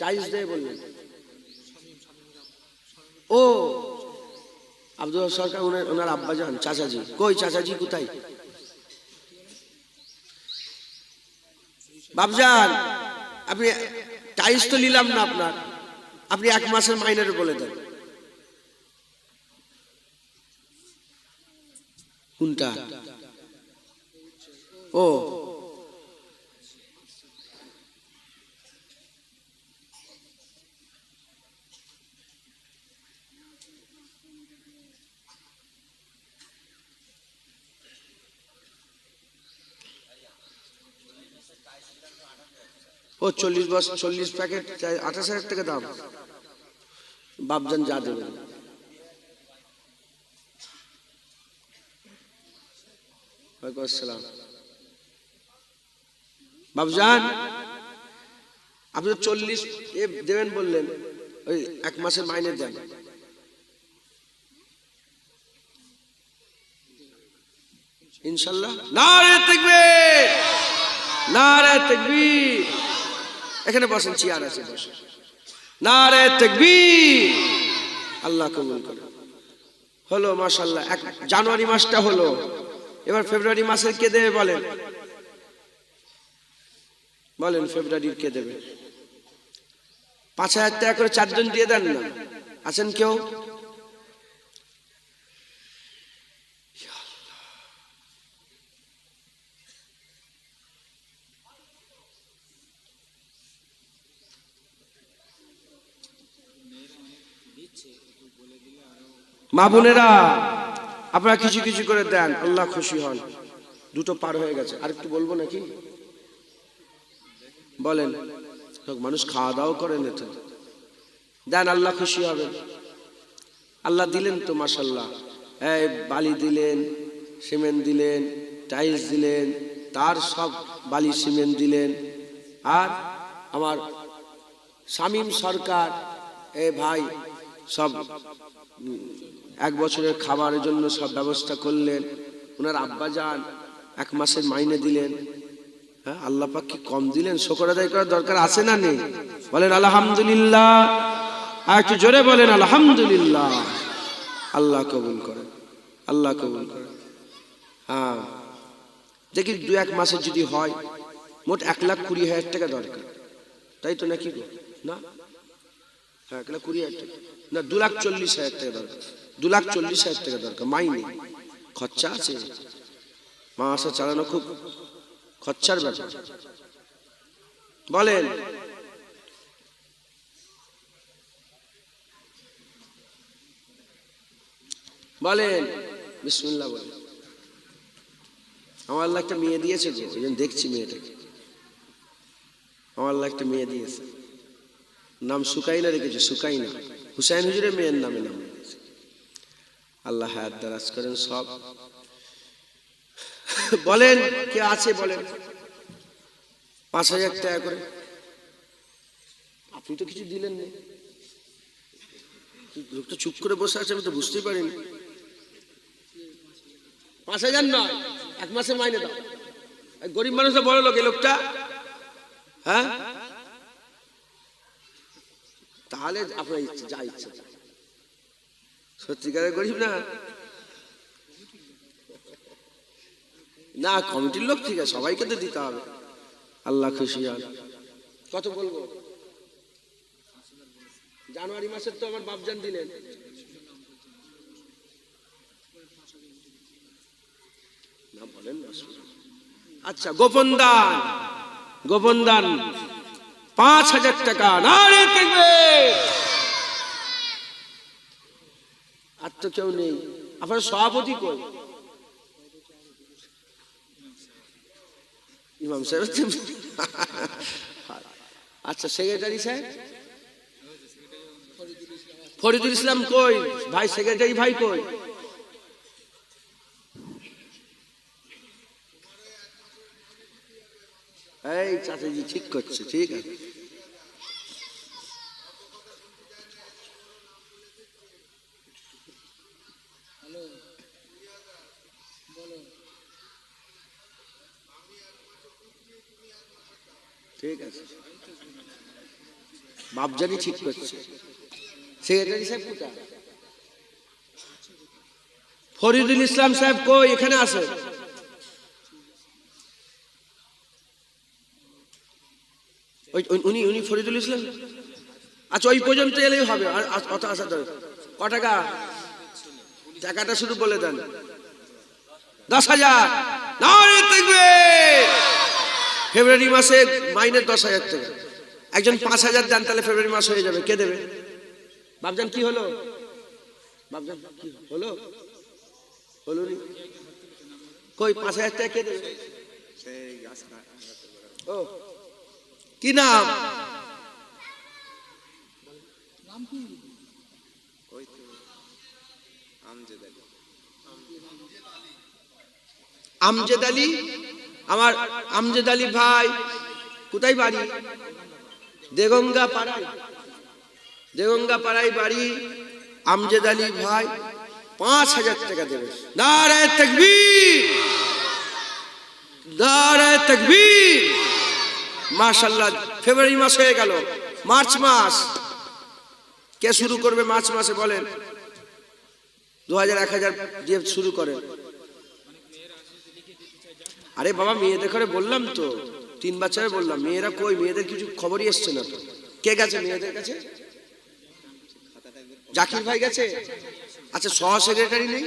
টাইলস দেবে বললেন। ও আব্দুর রব সরকার, ওনার আব্বাজান, চাচাজি। কই চাচাজি কোথায়? বাবজান, আপনি টাইলস তো নিলাম না আপনার, আপনি 1 মাসের মাইনের বলে দেন কোনটা? ও ও 40 প্যাকেট 28,000 টাকা দাম। বাবজান যা দেবেন। ওয়ালাইকুম আসসালাম। বাবজান, আপনি 40 দেবেন বললেন, ওই 1 মাসের মাইনে দেন। ইনশাআল্লাহ। নারে তাকবীর, নারে তাকবীর। এখানে বসেন, চেয়ার আছে, বসেন। নারে তাকবীর। আল্লাহ কবুল করে। হলো মাশাআল্লাহ। জানুয়ারি মাসটা হলো। এবার ফেব্রুয়ারি মাসের কে দেবে বলেন? বলেন ফেব্রুয়ারির কে দেবে? 5,000 টাকা করে 4 জন দিয়ে দেন না। আছেন কেউ? মা বোনেরা আপনারা কিছু কিছু করে দেন, আল্লাহ খুশি হন। দুটো পার হয়ে গেছে, আর একটু বলবো নাকি বলেন? মানুষ খাওয়া দাওয়া করেন, তো দেন, আল্লাহ খুশি হবে। আল্লাহ দিলেন তো মাশাআল্লাহ, এই বালি দিলেন, সিমেন্ট দিলেন, টাইলস দিলেন, তার সব বালি সিমেন্ট দিলেন। আর আমার শামীম সরকার এ ভাই সব 1 বছরের খাবারের জন্য সব ব্যবস্থা করলেন। ওনার আব্বা যান 1 মাসের মাইনে দিলেন। হ্যাঁ, আল্লাহ পাক কি কম দিলেন? শুকর আদায় করার দরকার আছে না নেই? বলেন আলহামদুলিল্লাহ, আর একটু জোরে বলেন আলহামদুলিল্লাহ। আল্লাহ কবুল করেন, আল্লাহ কবুল করেন। হ্যাঁ, দেখি 2-1 মাসের যদি হয়, মোট 1,20,000 টাকা দরকার, তাই তো নাকি গো? না, হ্যাঁ 1,20,000 টাকা না, 2,40,000 টাকা দরকার, 2,40,000 টাকা দরকার মাইনে। খরচা আছে, মাসে চালানো খুব খরচার ব্যাপার। বলেন বলেন বিসমিল্লাহ বলেন। আমার আল্লাহ একটা মেয়ে দিয়েছে গো, ওই জন্য দেখছি মেয়েটাকে। আমার আল্লাহ একটা মেয়ে দিয়েছে, নাম সুকাইনা রেখেছে, সুকাইনা। হুসাইন হুজুরের মেয়ের নামে নাম রেখেছে। আল্লাহ হায়াত দারাজ করেন সব। বলেন কে আছে বলেন? 5,000 টাকা করে। আপনি তো কিছু দিলেন না, লোকটা চুপ করে বসে আছে, আমি তো বুঝতেই পারিনি। 5,000 নয়, 1 মাসে মাইনে দাও। গরিব মানুষ তো বড় লোক এই লোকটা। হ্যাঁ, তাহলে আপনার ইচ্ছে, যা ইচ্ছে। সত্যিকারের গরিব না? না, কমিটির লোক ঠিক আছে, সবাইকে তো দিতে হবে। আল্লাহ খুশি হন। কত বলবো? জানুয়ারি মাসের তো আমার বাপজান দিলেন। না বলেন না। আচ্ছা, গোপন দান, গোপন দান 5,000 টাকা। নারে তাকবীর। আর তো কেউ নেই। আপনার সভাপতি কই? ইমাম সাহেব। আচ্ছা, সেক্রেটারি সাহেব? ফরিদুল ইসলাম কই ভাই? সেক্রেটারি ভাই কই? এই চাচাজি ঠিক করছে, ঠিক আছে। ঠিক আছে, বাপজানি ঠিক করছে। সেক্রেটারি সাহেব কোথায়? ফরিদুল ইসলাম সাহেব কই? এখানে আছে। উনি ফরিদুল ইসলাম। আচ্ছা, ওই পর্যন্ত এলেই হবে, আর অত আসা দরকার। ক টাকা? টাকাটা শুধু বলে দেন। 10,000। নারে তাকবীর। ফেব্রুয়ারি মাসে মাইনে 10,000 টাকা। একজন 5,000 দেন, তাহলে ফেব্রুয়ারি মাস হয়ে যাবে। কে দেবে? বাপজান কি হলো? বাপজান কি হলো? হলো নি কই? 5,000 টাকা কে দেবে? ও, কি নাম? আমজেদ আলী। আমার আমজেদ আলী ভাই কোথায় বাড়ি? দেগঙ্গা পাড়ায়, দেগঙ্গা পাড়ায় বাড়ি। আমজেদ আলী ভাই 5,000 টাকা দেবে। নারে তাকবীর, নারে তাকবীর। মাশাআল্লাহ, ফেব্রুয়ারি মাস হয়ে গেল, মার্চ মাস। কে শুরু করবে মার্চ মাসে বলেন? 2,000 1,000 দিয়ে শুরু করেন। আরে বাবা, মেয়েদের ঘরে বললাম তো, 3 বাচ্চারে বললাম। মেয়েরা কই? মেয়েদের কিছু খবরই এসছে না তো। কে গেছে মেয়েদের কাছে? জাকির ভাই গেছে। আচ্ছা, সহ সেক্রেটারি নেই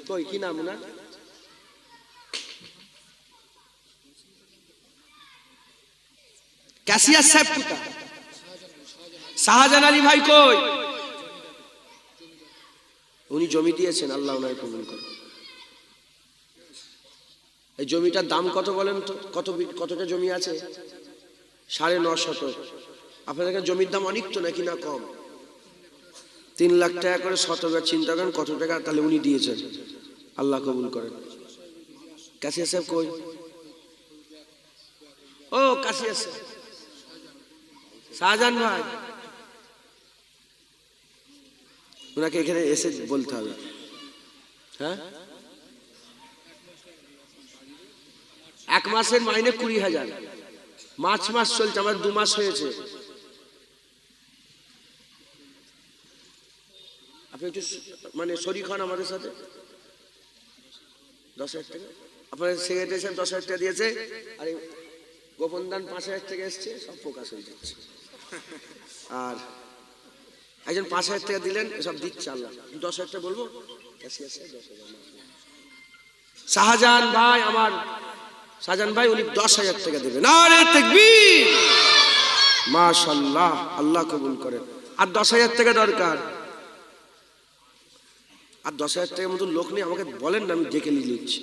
কই? কি নাম ওনার? ক্যাশিয়ার সাহেব কোথায়? শাহজাহান আলী ভাই কই? উনি জমি দিয়েছেন, আল্লাহ ওনাকে কবুল করে। এই জমিটার দাম কত বলেন তো? কতটা জমি আছে? 9.5 শতক। আপনাদের জমির দাম অনেক তো নাকি না কম? 3 লাখ টাকা করে শতকের, চিন্তা করেন কত টাকা তাহলে উনি দিয়েছেন, আল্লাহ কবুল করেন। কাশিয়া সাহেব কই? ও কাশিয়া সাহেব, শাহজাহান ভাই, ওনাকে এখানে এসে বলতে হবে। হ্যাঁ, 1 মাসের মাইনে 20,000, মার্চ মাস চলছে, আমার 2 মাস হয়েছে। আপনি একটু মানে শরীক হন আমাদের সাথে। 10,000 টাকা আপনার সেক্রেটারি সাহেব 10,000 টাকা দিয়েছে, আর গোপন দান 5,000 টাকা এসছে, সব প্রকাশ হয়ে যাচ্ছে। আর একজন 5,000 টাকা দিলেন, সব দিচ্ছে আল্লাহ। 10,000 টাকা বলবো, শাহজাহান ভাই, আমার শাহজাহান ভাই, উনি 10,000 টাকা দেবেন। নারে তাকবীর, মাশাআল্লাহ, আল্লাহ কবুল করেন। আর 10,000 টাকা দরকার, আর 10,000 টাকার মতো লোক নেই, আমাকে বলেন না, আমি ডেকে নিয়ে নিচ্ছি।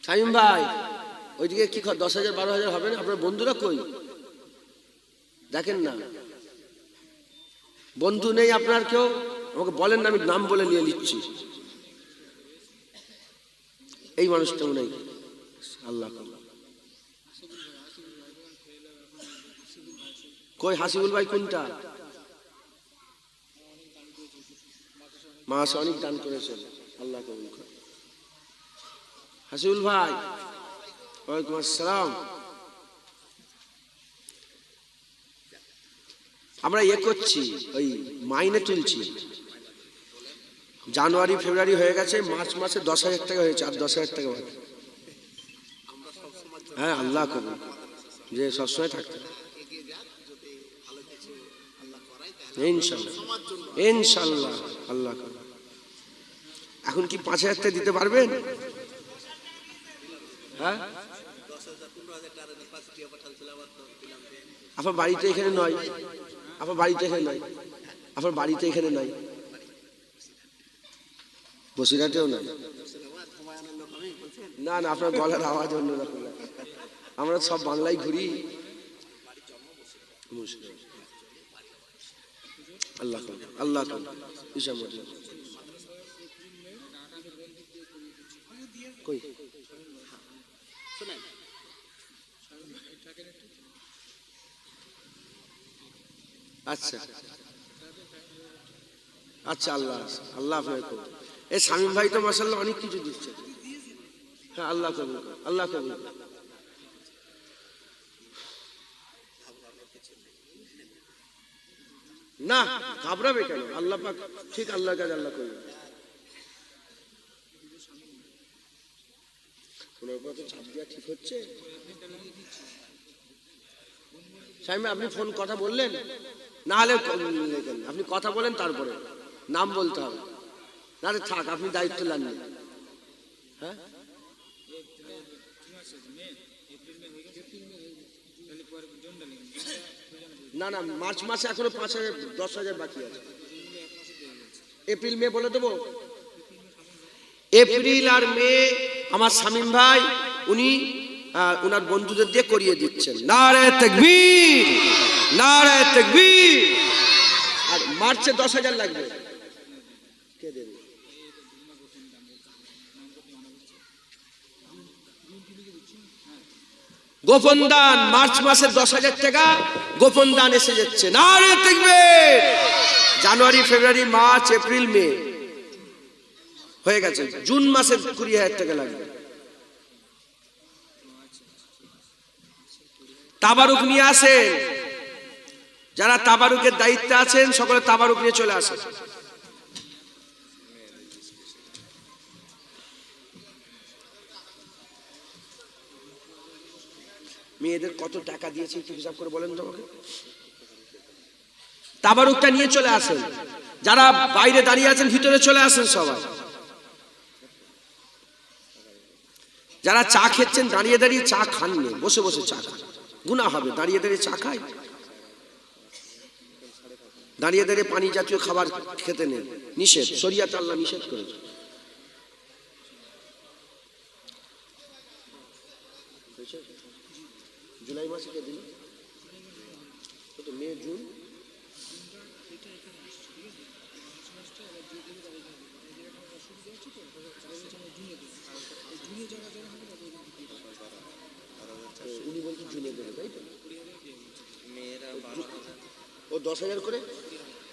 শামীম ভাই, ওইদিকে কি 10,000 12,000 হবে না? আপনার বন্ধুরা কই? দেখেন না, বন্ধু নেই আপনার কেউ? আমাকে বলেন না, আমি নাম বলে নিয়ে নিচ্ছি। এই মানুষটাও নেই, আল্লাহ কই? হাসিবুল ভাই কোনটা? মাসে অনেক দান করেছেন, আল্লাহ কবুল করে। হাসিবুল ভাই, ওয়ালাইকুম আসসালাম। আমরা করছি, ওই মাইনে তুলছি। জানুয়ারি ফেব্রুয়ারি হয়ে গেছে, মার্চ মাসে 10,000 টাকা হয়েছে, আর 10,000 টাকা বাকি। হ্যাঁ, আল্লাহ কবুল, যে সবসময় থাকতে ইনশাল্লাহ, ইনশাল্লাহ, আল্লাহ কবুল। এখন কি 5,000 টাকা দিতে পারবেন? হ্যাঁ, আপনার বাড়িতে এখানে নয়, আপনার বাড়িতে এখানে নয়, আপনার বাড়িতে এখানে নয়, বসিরহাটেও নয়। না না, আপনার গলার আওয়াজ অন্যরকম। আমরা সব বাংলায় ঘুরি। আল্লাহ আল্লাহ কই? আচ্ছা আচ্ছা, আল্লাহ আল্লাহ আপনার। এই শামীম ভাই তো মাশাআল্লাহ অনেক কিছু দিচ্ছে। হ্যাঁ, আল্লাহ কবুল, আল্লাহ কবুল। না, ঘাবড়াবে কেন? আল্লাহ পাক ঠিক, আল্লাহর কাছে আল্লাহ করবে। চাপ দেওয়া ঠিক হচ্ছে? শামীম, আপনি ফোন কথা বললেন না? হলে আপনি কথা বলেন, তারপরে নাম বলতে হবে। না থাক, আপনি দায়িত্ব নেন। হ্যাঁ, না না, মার্চ মাসে এখনো 5,000 10,000 বাকি আছে। এপ্রিল মে বলে দেবো। এপ্রিল আর মে আমার শামীম ভাই উনি ওনার বন্ধুদের দিয়ে করিয়ে দিচ্ছেন। নারে তাকবীর, নারে তাকবীর। আর মার্চে 10,000 লাগবে। কে দেবে? গোপন দান মার্চ মাসে 10,000 টাকা গোপন দান এসে যাচ্ছে। নারে তাকবীর। জানুয়ারি ফেব্রুয়ারি মার্চ এপ্রিল মে হয়ে গেছে, জুন মাসে 20,000 টাকা লাগবে। তাবারুক নিয়ে আসেন, যারা তাবারুকের দায়িত্বে আছেন সকলে তাবারুক নিয়ে চলে আসেন। মেয়েদের কত টাকা দিয়েছে একটু হিসাব করে বলেন তো আমাকে। তাবারুকটা নিয়ে চলে আসেন, যারা বাইরে দাঁড়িয়ে আছেন ভিতরে চলে আসেন সবাই। যারা চা খেচ্ছেন দাঁড়িয়ে দাঁড়িয়ে চা খাননি, বসে বসে চা খান। গুনাহ হবে। দাঁড়িয়ে দাঁড়িয়ে চা খায়, দাঁড়িয়ে দাঁড়িয়ে পানি জাতীয় খাবার খেতে নেই, নিষেধ, শরীয়তে আল্লাহ নিষেধ করেছে। জুলাই মাসে কে দিল? মে, জুন, উনি বলছেন জুনে দেবে, তাই তো? ও 10,000 করে।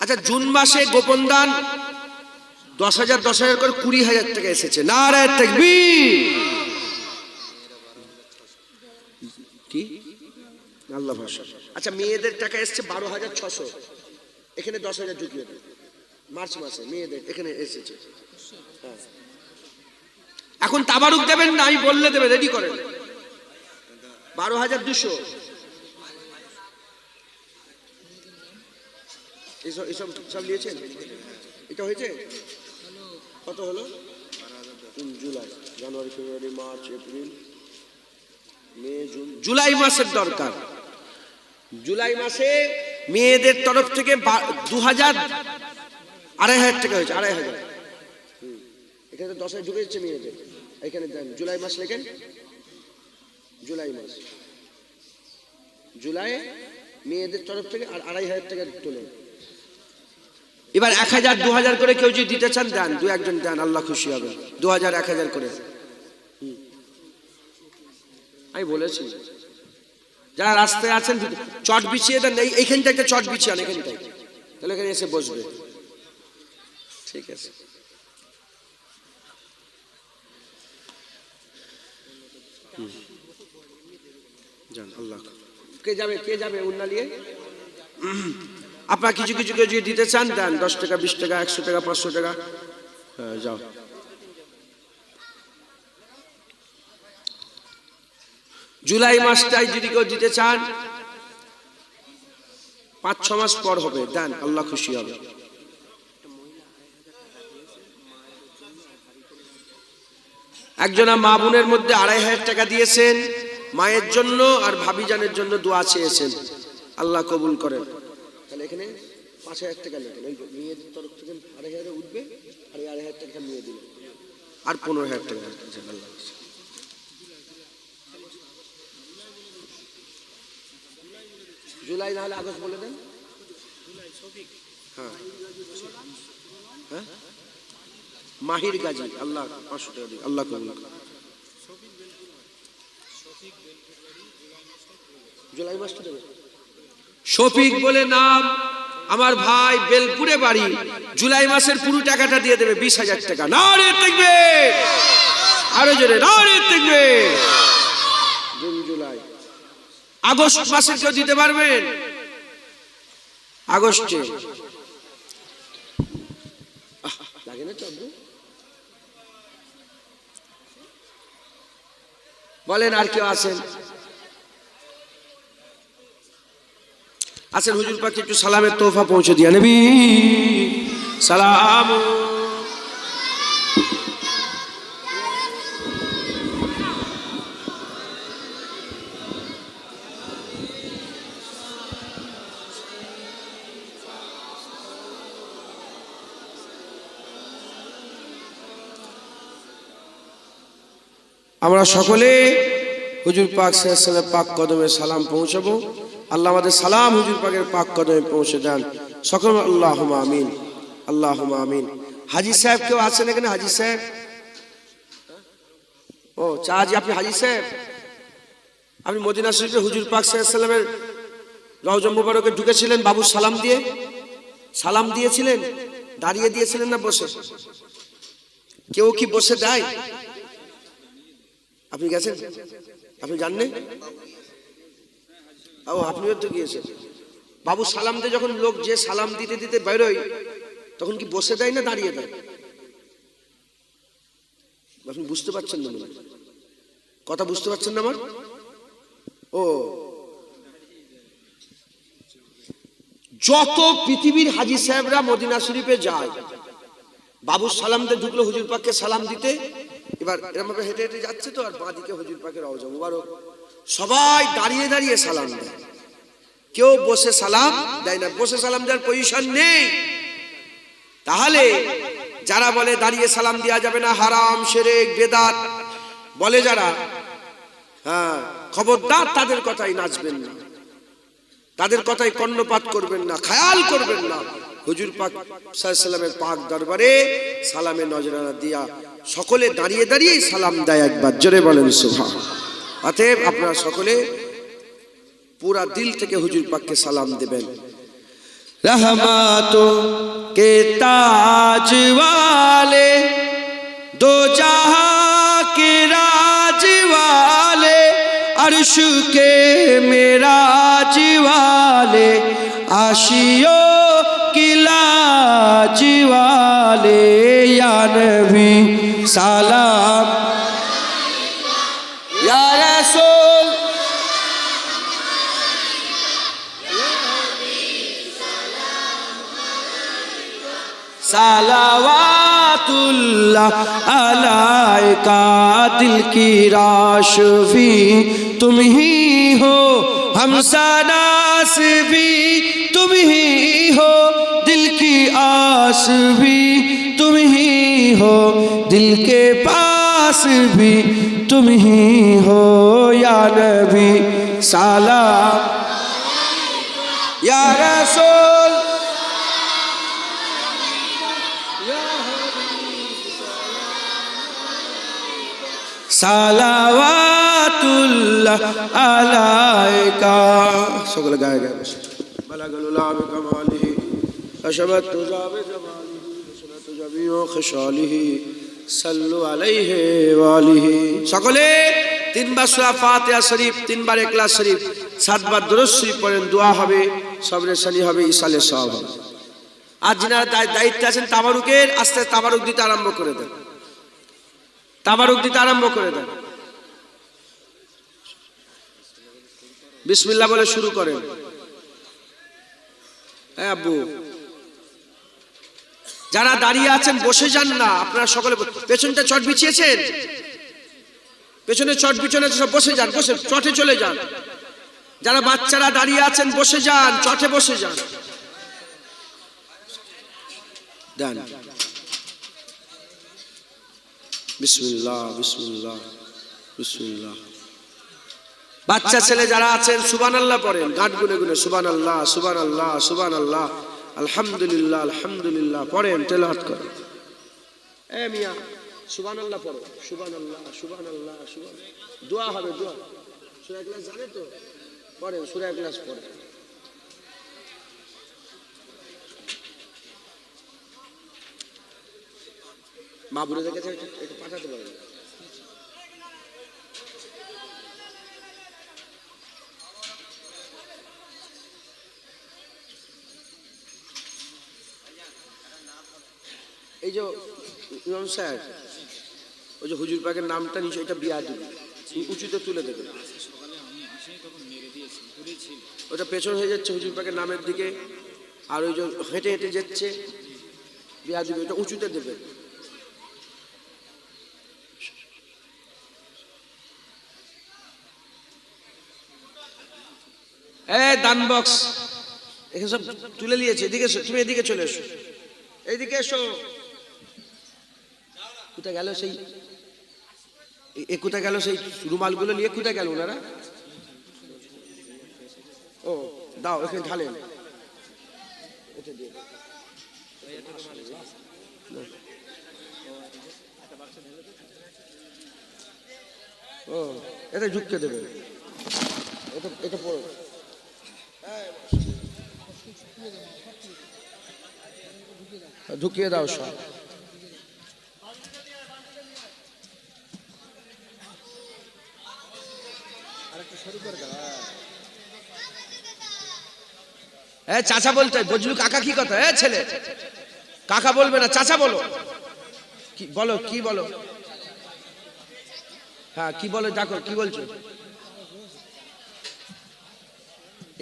আচ্ছা, জুন মাসে গোপন দান 10,000 করে 20,000 টাকা এসেছে। নারায়ে তাকবীর। কি আল্লাহ ভাষা। আচ্ছা, মেয়েদের টাকা এসছে 12,600, এখানে 10,000 ঢুকিয়ে দেবে। মার্চ মাসে মেয়েদের এখানে এসেছে। হ্যাঁ, এখন তাবারুক দেবেন না, আমি বললে দেবে, রেডি করেন। 12,200 এইসব সব নিয়েছেন। এটা হয়েছে কত হলো? জুলাই, জানুয়ারি, ফেব্রুয়ারি, মার্চ, এপ্রিল, মে, জুন, জুলাই মাসের দরকার। জুলাই মাসে মেয়েদের তরফ থেকে 2,000, 2,500 টাকা হয়েছে। 2,500 এখানে 10,000 ঢুকে যাচ্ছে মেয়েদের। এখানে দেন জুলাই মাস লেখেন, জুলাই মাস, জুলাই মেয়েদের তরফ থেকে আর 2,500 টাকা তোলেন। এবার 1,000, 2,000 করে কেউ যদি দিতে চান দেন, 2-1 দেন, আল্লাহ খুশি হবে। 2,000, 1,000 করে আমি বলেছি। যারা রাস্তায় আছেন চট বিছিয়ে দেন, এইখানটা একটা চট বিছিয়ে আন, এখানটায়, তাহলে এখানে এসে বসবে। ঠিক আছে, যান। আল্লাহ, কে যাবে উন্না নিয়ে? আপনার কিছু কিছু যদি দিতে চান দেন, 10 টাকা, 20 টাকা, 100 টাকা, 500 টাকা। হ্যাঁ, যাও। জুলাই মাসটাই যদি কেউ দিতে চান, 5-6 মাস পর হবে, দেন, আল্লাহ খুশি হবে। একজনা মা বোনের মধ্যে 2,500 টাকা দিয়েছেন, মায়ের জন্য আর ভাবিজানের জন্য দোয়া চেয়েছেন, আল্লাহ কবুল করেন। তাহলে এখানে 5,000 টাকা লেখেন। ওই মেয়ের তরফ থেকে 2,500 উঠবে, আর 2,500 টাকা নিয়ে দিলেন, আর 15,000 টাকা। আল্লাহ, জুলাই না হলে আগস্ট বলে দেন। হ্যাঁ হ্যাঁ, মাহির গাজী, আল্লাহ 500 টাকা দিন, আল্লাহ কবুল করেন। জুলাই মাসটা দেবে। শফিক বলে নাম, আমার ভাই, বেলপুরে বাড়ি, জুলাই মাসের পুরো টাকাটা দিয়ে দেবে, 20,000 টাকা। নারে তাকবীর, আরো জোরে নারে তাকবীর। জুন, জুলাই, আগস্ট মাসে কেউ দিতে পারবেন? আগস্টে লাগে না চন্দ্র? বলেন, আর কেউ আছেন? হুজুর পাক একটু সালামের তোহফা পৌঁছে দিয়া নবী সালাম। আমরা সকলে হুজুর পাক সাল্লাল্লাহু আলাইহি ওয়াসাল্লাম পাক কদমে সালাম পৌঁছাবো। আল্লাহ আমাদের সালাম হুজুর পাকের পাক কদমে পৌঁছে দেন। সকলে আল্লাহুম্মা আমিন, আল্লাহুম্মা আমিন। হাজী সাহেব কেউ আছেন এখানে? হাজী সাহেব, ও চাচি, আপনি হাজী সাহেব? আপনি মদিনা শরীফে হুজুর পাক সাল্লাল্লাহু আলাইহি ওয়াসাল্লামের রওজা মুবারকে ঢুকেছিলেন, বাবু সালাম দিয়ে, সালাম দিয়েছিলেন, দাঁড়িয়ে দিয়েছিলেন না বসে? কেউ কি বসে দেয়? আপনি গেছেন? আপনি জানেন? ও, আপনিও তো গিয়েছেন। বাবু সালাম দিয়ে যখন লোক যে সালাম দিতে দিতে বেরোয়, তখন কি বসে দেয় না দাঁড়িয়ে দেয়? আপনি বুঝতে পারছেন না, মনে কথা বুঝতে পারছেন না আমার? ও, যত পৃথিবীর হাজী সাহেবরা মদিনা শরীফে যায়, বাবু সালাম দিয়ে ঢুকলো হুজুর পাককে সালাম দিতে, এবার এরকম ভাবে হেঁটে হেঁটে যাচ্ছে তো, আর বাঁ দিকে হুজুর পাকের রওজা মুবারক, সবাই দাঁড়িয়ে দাঁড়িয়ে সালাম দেয়, কেউ বসে সালাম দেয় না, বসে সালাম দেওয়ার পজিশন নেই। তাহলে যারা বলে দাঁড়িয়ে সালাম দেওয়া যাবে না, হারাম, শিরক, বেদাত বলে যারা, হ্যাঁ, খবরদার তাদের কথাই নাচবেন না, তাদের কথাই কর্ণপাত করবেন না, খেয়াল করবেন না। হুজুর পাক সাল্লাল্লাহু আলাইহি সাল্লামের পাক দরবারে সালামে নজরানা দিয়া সকলে দাঁড়িয়ে দাঁড়িয়ে সালাম দেয়। একবার জোরে বলেন সুবহান। অতএব আপনারা সকলে পুরা দিল থেকে হুজুর পাককে সালাম দেবেন। रहमतों के ताज वाले, दो जहां के राज वाले, अर्श के मेराज वाले, आशियों की लाज वाले, या नबी सलाम या रसूल सलावातुल्लाह अलैका, दिल की राशफी तुम ही हो, हम सनास भी तुम ही हो, दिल की आस भी तुम ही हो, दिल के पास भी तुम ही हो, या नबी सलाम या रसूल সালাওয়াতুল্লাহ আলাইকা। সকলে গায়ে গায়ে বসে। বালাগালুল্লাহ বিকামালিহি আশাবাত তুজাবে জামালিহি সুনাত জাবিও খিসালিহি সাল্লু আলাইহি ওয়া আলিহি। সকলে তিনবার সূরা ফাতিহা শরীফ, তিনবার ইখলাস শরীফ, 7 বার দুরূদ শরীফ পড়েন, দোয়া হবে, সবরে সানি হবে, ইসালে সওয়াব হবে। আর যিনারা দায়িত্বে আছেন তাবারুকের, আস্তে আস্তে তাবারুক দিতে আরম্ভ করে দেন, তাবারুক দিতে আরম্ভ করে দেন। বিসমিল্লাহ বলে শুরু করেন। আব্বু যারা দাঁড়িয়ে আছেন বসে যান না, আপনারা সকলে পেছনটা চট বিছিয়েছেন, পেছনে চট বিছানো সব বসে যান, বসে চটে চলে যান। যারা বাচ্চারা দাঁড়িয়ে আছেন বসে যান, চটে বসে যান। দেন বিসমিল্লাহ বিসমিল্লাহ বিসমিল্লাহ। বাচ্চা ছেলে যারা আছেন সুবহানাল্লাহ পড়েন, গাঁট গুনে গুনে সুবহানাল্লাহ সুবহানাল্লাহ সুবহানাল্লাহ আলহামদুলিল্লাহ আলহামদুলিল্লাহ পড়েন, তেলাওয়াত করেন। এ মিয়া সুবহানাল্লাহ পড়ো, সুবহানাল্লাহ সুবহানাল্লাহ সুবহানাল্লাহ। দোয়া হবে, দোয়া। সূরা ইখলাস জানেন তো? পড়েন, সূরা ইখলাস পড়েন। মা বুড়ে দেখেছে, একটু পাঠাতে পারেন। এই যে ইমাম সাহেব, ওই যে হুজুর পাকের নামটা নিচে, এটা বিয়া দিবি, উঁচুতে তুলে দেবেন। ওটা পেছন হয়ে যাচ্ছে হুজুর পাকের নামের দিকে, আর ওই যে হেঁটে হেঁটে যাচ্ছে বিয়া দিবি, ওটা উঁচুতে দেবেন। দান বক্স এখানে সব তুলে নিয়েছে, এদিকে তুমি এদিকে চলে এসো, এইদিকে এসো। কোথায় গেল সেই, কোথায় গেল সেই রুমালগুলো নিয়ে, কোথায় গেল ওনারা? ও দাও, এখানে ঢালেন। ও এটা ঢুকতে দেবে, এটা পড়ো। ঢুকিয়ে দাও সব। চাচা বলতে বজলু কাকা কি কথা? ছেলে কাকা বলবে না, চাচা বলো। কি বলো, কি বলো? হ্যাঁ কি বলো, দেখো কি বলছো?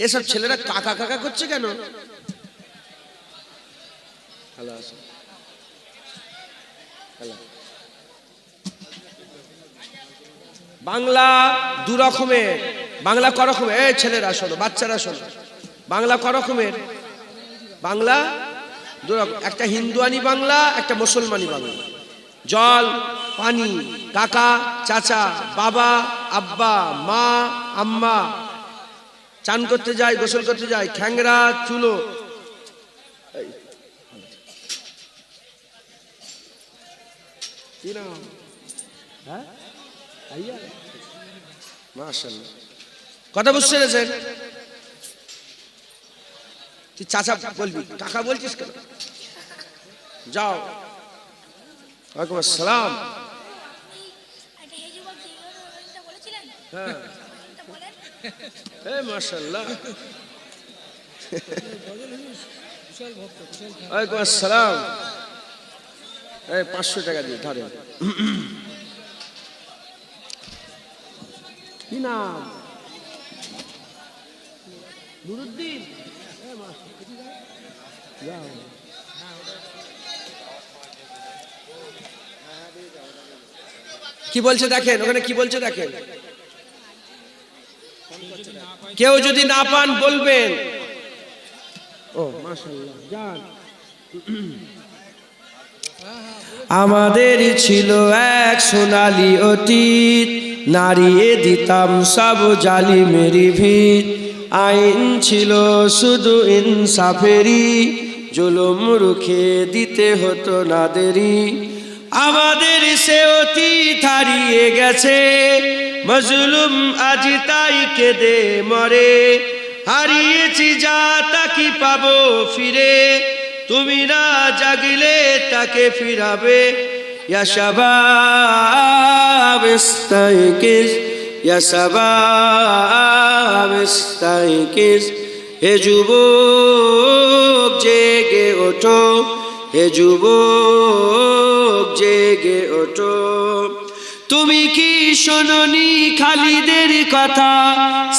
এসব ছেলেরা কাকা কাকা করছে কেন? Hello hello. বাংলা দু রকমের, বাংলা ক রকমের? এই ছেলেরা শোনো, বাচ্চারা শোনো, বাংলা ক রকমের? বাংলা দু রকম, একটা হিন্দুয়ানি বাংলা, একটা মুসলমানি বাংলা। জল, পানি, কাকা, চাচা, বাবা, আব্বা, মা, আম্মা, চান করতে যায়, গোসল করতে যায়, খ্যাংরা, চুলো। মাশাআল্লাহ, কথা বুঝতে পেরেছেন? তুই চাচা বলবি, কাকা বলছিস কেন? যাও। ওয়ালাইকুম আসসালাম। হ্যাঁ, মাশাআল্লাহ। ওয়ালাইকুম আসসালাম। 500 টাকা দিয়ে ধরেন। কি নাম? নুরুদ্দিন। কি বলছে দেখেন, ওখানে কি বলছে দেখেন। কেউ যদি না পান বলবেন। ও মাশাআল্লাহ, যান। আমাদের ছিল এক সোনালী অতীত, নাড়িয়ে দিতাম সব জালিমেরি ভিত। আইন ছিল শুধু ইনসাফেরই, জুলুম রুখে দিতে হতো না দেরি। আমাদের সে অতীত হারিয়ে গেছে, মজলুম আজ তাই কেঁদে মরে। হারিয়েছি যা তা কি পাবো ফিরে, তুমি না জাগলে তাকে ফিরাবে। ইয়া শাবাব ইস্তাইকিজ, ইয়া শাবাব ইস্তাইকিজ। হে যুবক জেগে ওঠো, হে যুবক জেগে ওঠো। তুমি কি শোনোনি খালিদের কথা,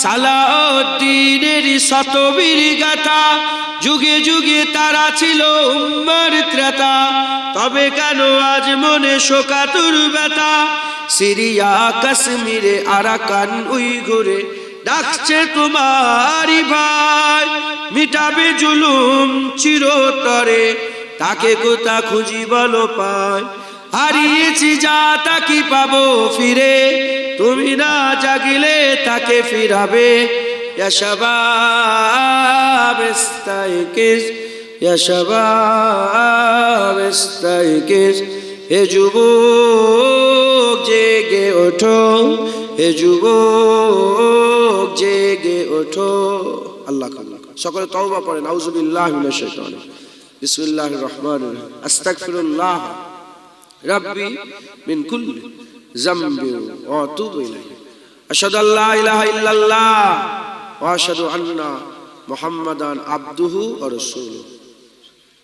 সালাউদ্দিনের শতবীর গাথা। যুগে যুগে তারা ছিল উম্মার ত্রাতা, তবে কেন আজ মনে শোকাতুর ব্যথা। সিরিয়া, কাশ্মীরে, আরাকান, উইঘুরে ডাকছে তোমারই ভাই। মিটাবে জুলুম চিরতরে, তাকে কোথা খুঁজি বলো পায়। হারিয়েছি যা তা কি পাবো ফিরে, তুমি না জাগিলে তাকে ফিরাবে। ইয়া শাবাব ইস্তাইকিজ, ইয়া শাবাব ইস্তাইকিজ। হে যুবক জেগে ওঠো, হে যুবক জেগে ওঠো। আল্লাহ সকলে তওবা পড়েন। আউযুবিল্লাহি মিনাশ শাইতানির রাজিম। বিসমিল্লাহির রহমানির রহিম। আস্তাগফিরুল্লাহ রাব্বি মিন কুল্লি যামবিন ওয়া আতুবু ইলাইহি। আশহাদু আল্লা ইলাহা ইল্লাল্লাহ ওয়া আশহাদু আন্না মুহাম্মাদান আবদুহু ওয়া রাসূলুহু।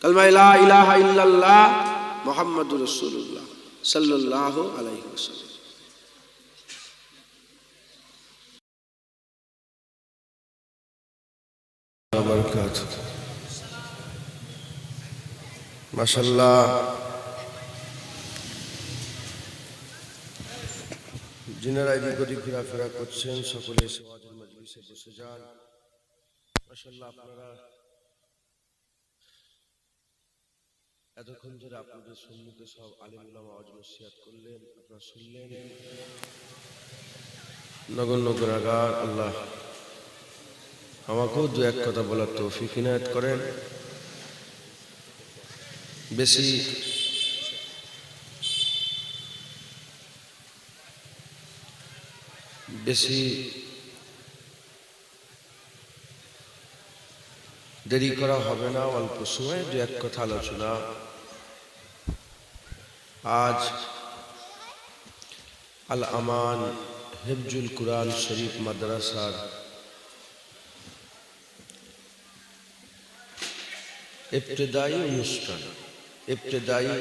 কালমা লা ইলাহা ইল্লাল্লাহ মুহাম্মাদুর রাসূলুল্লাহ সাল্লাল্লাহু আলাইহি ওয়াসাল্লাম। মাশাআল্লাহ, যিনারা এদিক ওদিক ঘোরাফেরা করছেন সকলে এসে ওয়াজের মজলিসে বসে যান। মাশাআল্লাহ, আপনারা এতক্ষণ ধরে আপনাদের সম্মুখে সব আলেম উলামা ওয়াজ নসিহত করলেন, আপনারা শুনলেন। নগণ্য গুনাহগার, আল্লাহ আমাকেও দু এক কথা বলার তৌফিক ইনায়েত করেন। বেশি বেশি দেরি করা হবে না, অল্প সময়ে দু এক কথা আলোচনা। আজ আল আমান হিফজুল কুরআন শরীফ মাদ্রাসার ইবতিদায়ী অনুষ্ঠান, ইবতিদায়ী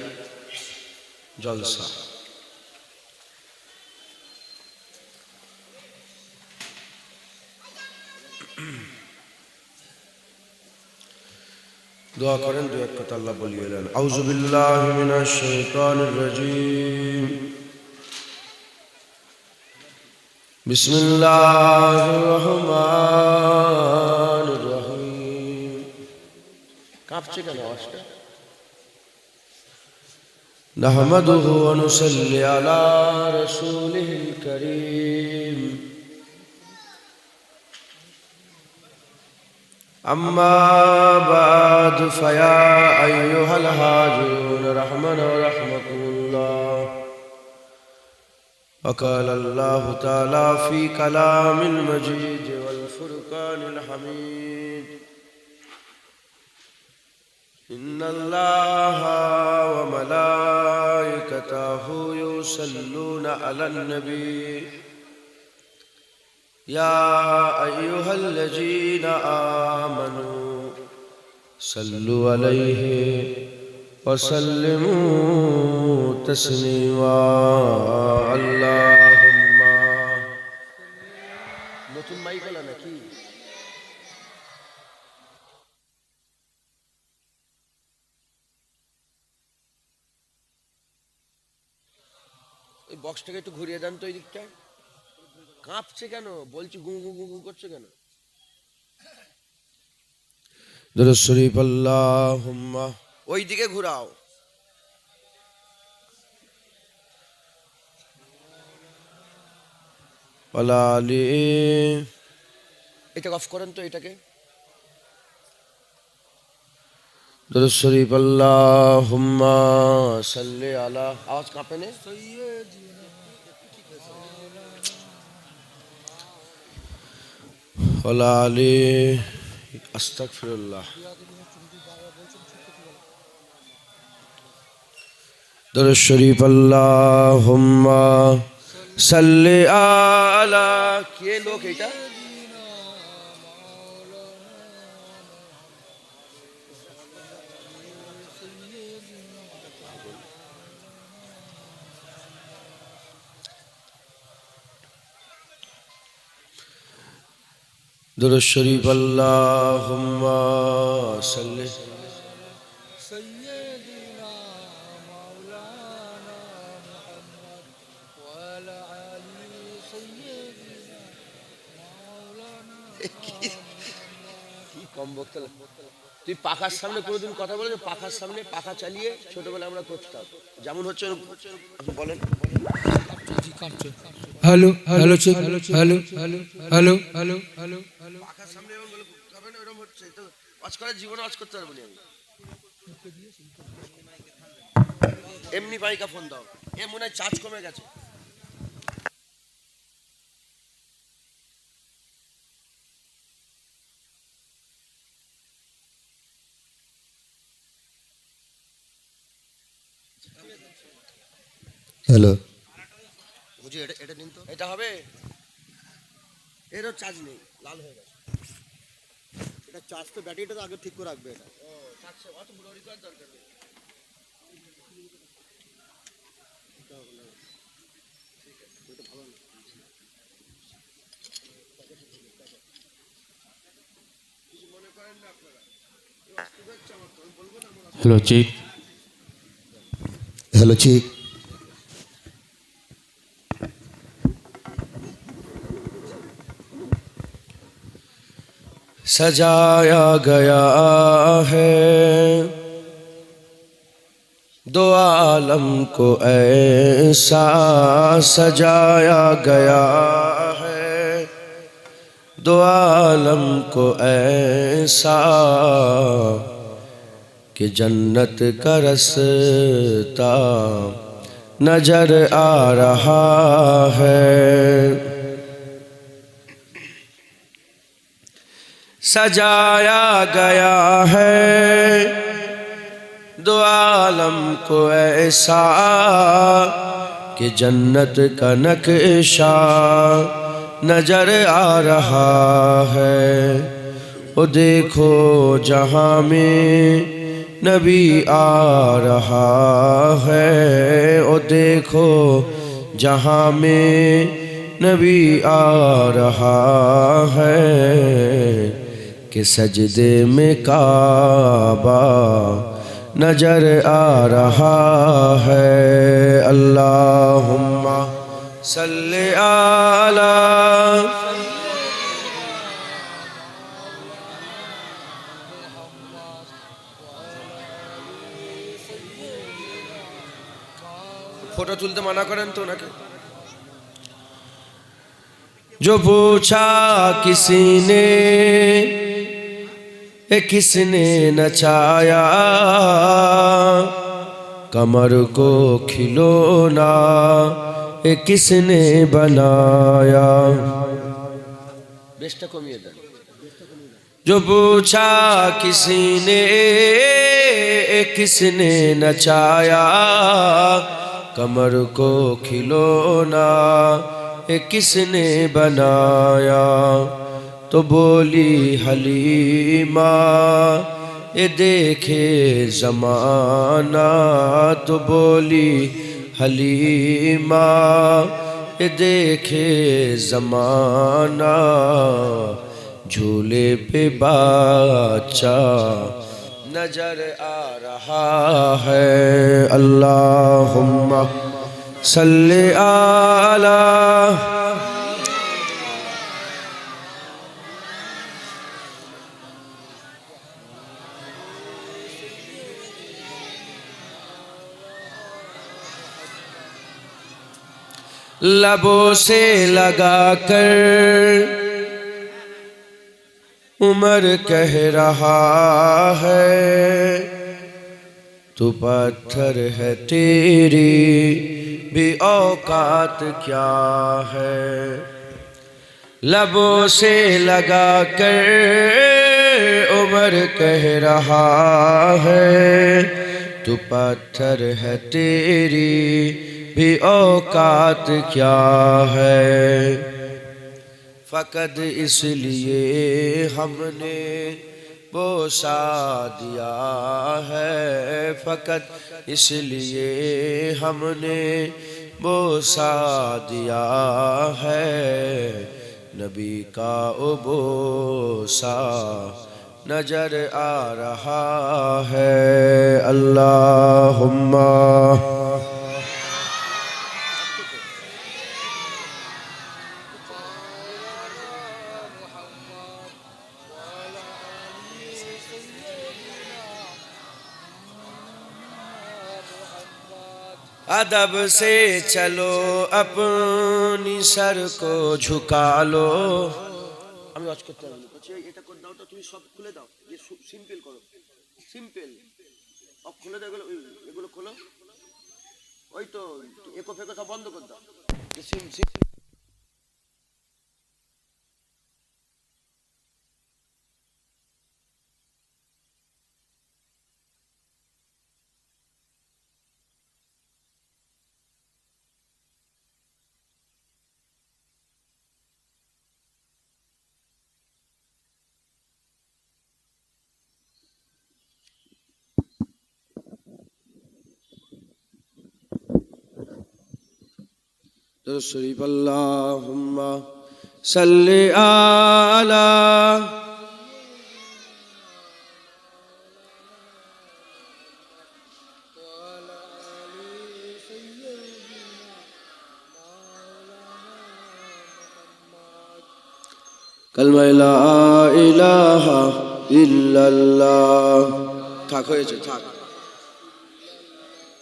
জলসা। দোয়া করেন, দু এক কথা আল্লাহ বলিয়ে এলেন। আউযু বিল্লাহি মিনাশ শাইতানির রাজিম। بسم اللہ الرحمن الرحیم কাঁপছে কেন আওয়াজটা نحمده ونصلي على رسوله الكريم أما بعد فيا أيها الحاضرون رحمنا ورحمكم الله وقال الله تعالى في كلام المجيد والفرقان الحميد إن الله وملائكته يصلون على النبي يا أيها الذين آمنوا صلوا عليه وسلموا تسليما اللهم নতুন মাইক হলো নাকি এই বক্সটাকে একটু ঘুরিয়ে দেন তো এই দিকটা কাঁপছে কেন বলছি গু গু গু করছে কেন দরুদ শরীফ আল্লাহুম্মা ওই দিকে ঘুরাও ওয়ালা আলি এটা অফ করেন তো এটাকে দরুদ শরীফ আল্লাহুম্মা সাল্লি আলা আওয়াজ কাঁপে না ওয়ালা আলি আস্তাগফিরুল্লাহ দরুদ শরীফ আল্লাহুম্মা সাল্লি আলা কে লোক এটা درود شریف اللہم صلی سیدنا مولانا محمد وعلى آل سیدنا مولانا কি কম বক্তা তুই পাখার সামনে কোনোদিন কথা বলে যে পাখার সামনে পাখা চালিয়ে ছোটবেলায় আমরা করতাম যেমন হচ্ছে বলেন hello hello check hello hello hello hello hello পাখার সামনে এমন বলে হবে না এরকম হচ্ছে তো ওয়াজ করার জীবনে ওয়াজ করতে পারবো না আমি এমনি বাইকা ফোন দাও এ মনে হয় চার্জ কমে গেছে হ্যালো বুঝি এটা নিন তো এটা হবে এরও চার্জ নেই লাল হয়ে গেছে এটা চার্জ তো ব্যাটারিটা তো আগে ঠিক করে রাখবে এটা ও চার্জ অত ব্লোরি করার দরকার নেই এটা ভালো না কিছু মনে করেন না আপনারা বলবো না হ্যালো চেক হ্যালো চেক سجایا گیا ہے دو عالم کو ایسا سجایا گیا ہے دو عالم کو ایسا کہ جنت کا رستہ نظر آ رہا ہے سجایا گیا ہے دو عالم کو ایسا کہ جنت کا نقشہ نظر آ رہا ہے وہ دیکھو جہاں میں نبی آ رہا ہے وہ دیکھو جہاں میں نبی آ رہا ہے کہ سجدے میں کعبہ نظر آ رہا ہے اللہم صل علی فوٹو تلتے منع کریں تو نہ کہ جو پوچھا کسی نے کس نے نچایا کمر کو کھلونا کس نے بنایا بیشتا کمیے دا جو پوچھا کسی نے کس نے نچایا کمر کو کھلونا کس نے بنایا تو بولی حلیمہ دیکھے زمانہ تو بولی حلیمہ دیکھے زمانہ جھولے پہ بچہ نظر آ رہا ہے اللہم صلی علی لبوں سے لگا کر عمر کہہ رہا ہے تو پتھر ہے تیری بھی اوقات کیا ہے لبوں سے لگا کر عمر کہہ رہا ہے تو پتھر ہے تیری بھی اوقات کیا ہے فقط اس لیے ہم نے بوسا دیا ہے فقط اس لیے ہم نے بوسا دیا ہے نبی کا بوسا نظر آ رہا ہے اللہم ادب سے چلو اپنی سر کو جھکا لو আমি ওয়াজ করতে পারবো না এটা করে দাও তো তুমি সব খুলে দাও যে সিম্পল করো সিম্পল সব খুলে দাও এগুলো খোলো ওই তো একো ফেকো সব বন্ধ করে দাও شریف اللہم صلی علی کلمہ لا الہ الا اللہ تھاک ہوئے تھاک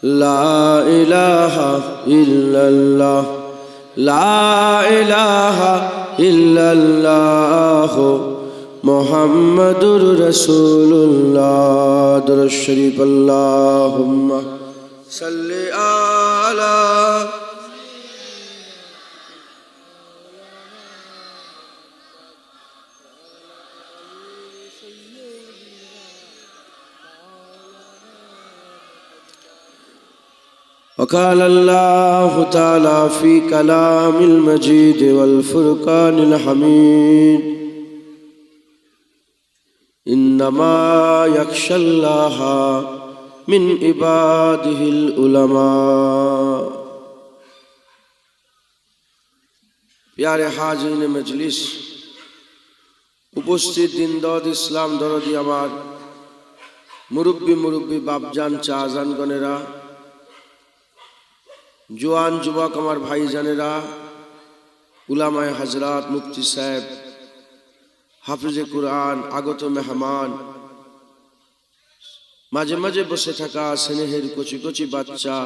لا الہ الا اللہ لا الہ الا اللہ محمد رسول اللہ درود شریف اللہم صلی علی وقال اللہ تعالی فی کلام المجید والفرقان الحمید انما یخشی اللہ من عبادہ العلماء پیارے حاضرین مجلس উপস্থিত দিনদাদ ইসলাম দরদি আমার মুরব্বী বাপজান চাজানগণেরা জোয়ান যুবক আমার ভাইজানেরা, উলামায়ে হযরত, মুফতি সাহেব, হাফিজে কুরআন, আগত মেহমান, মাঝে মাঝে বসে থাকা স্নেহের কচি কচি বাচ্চা,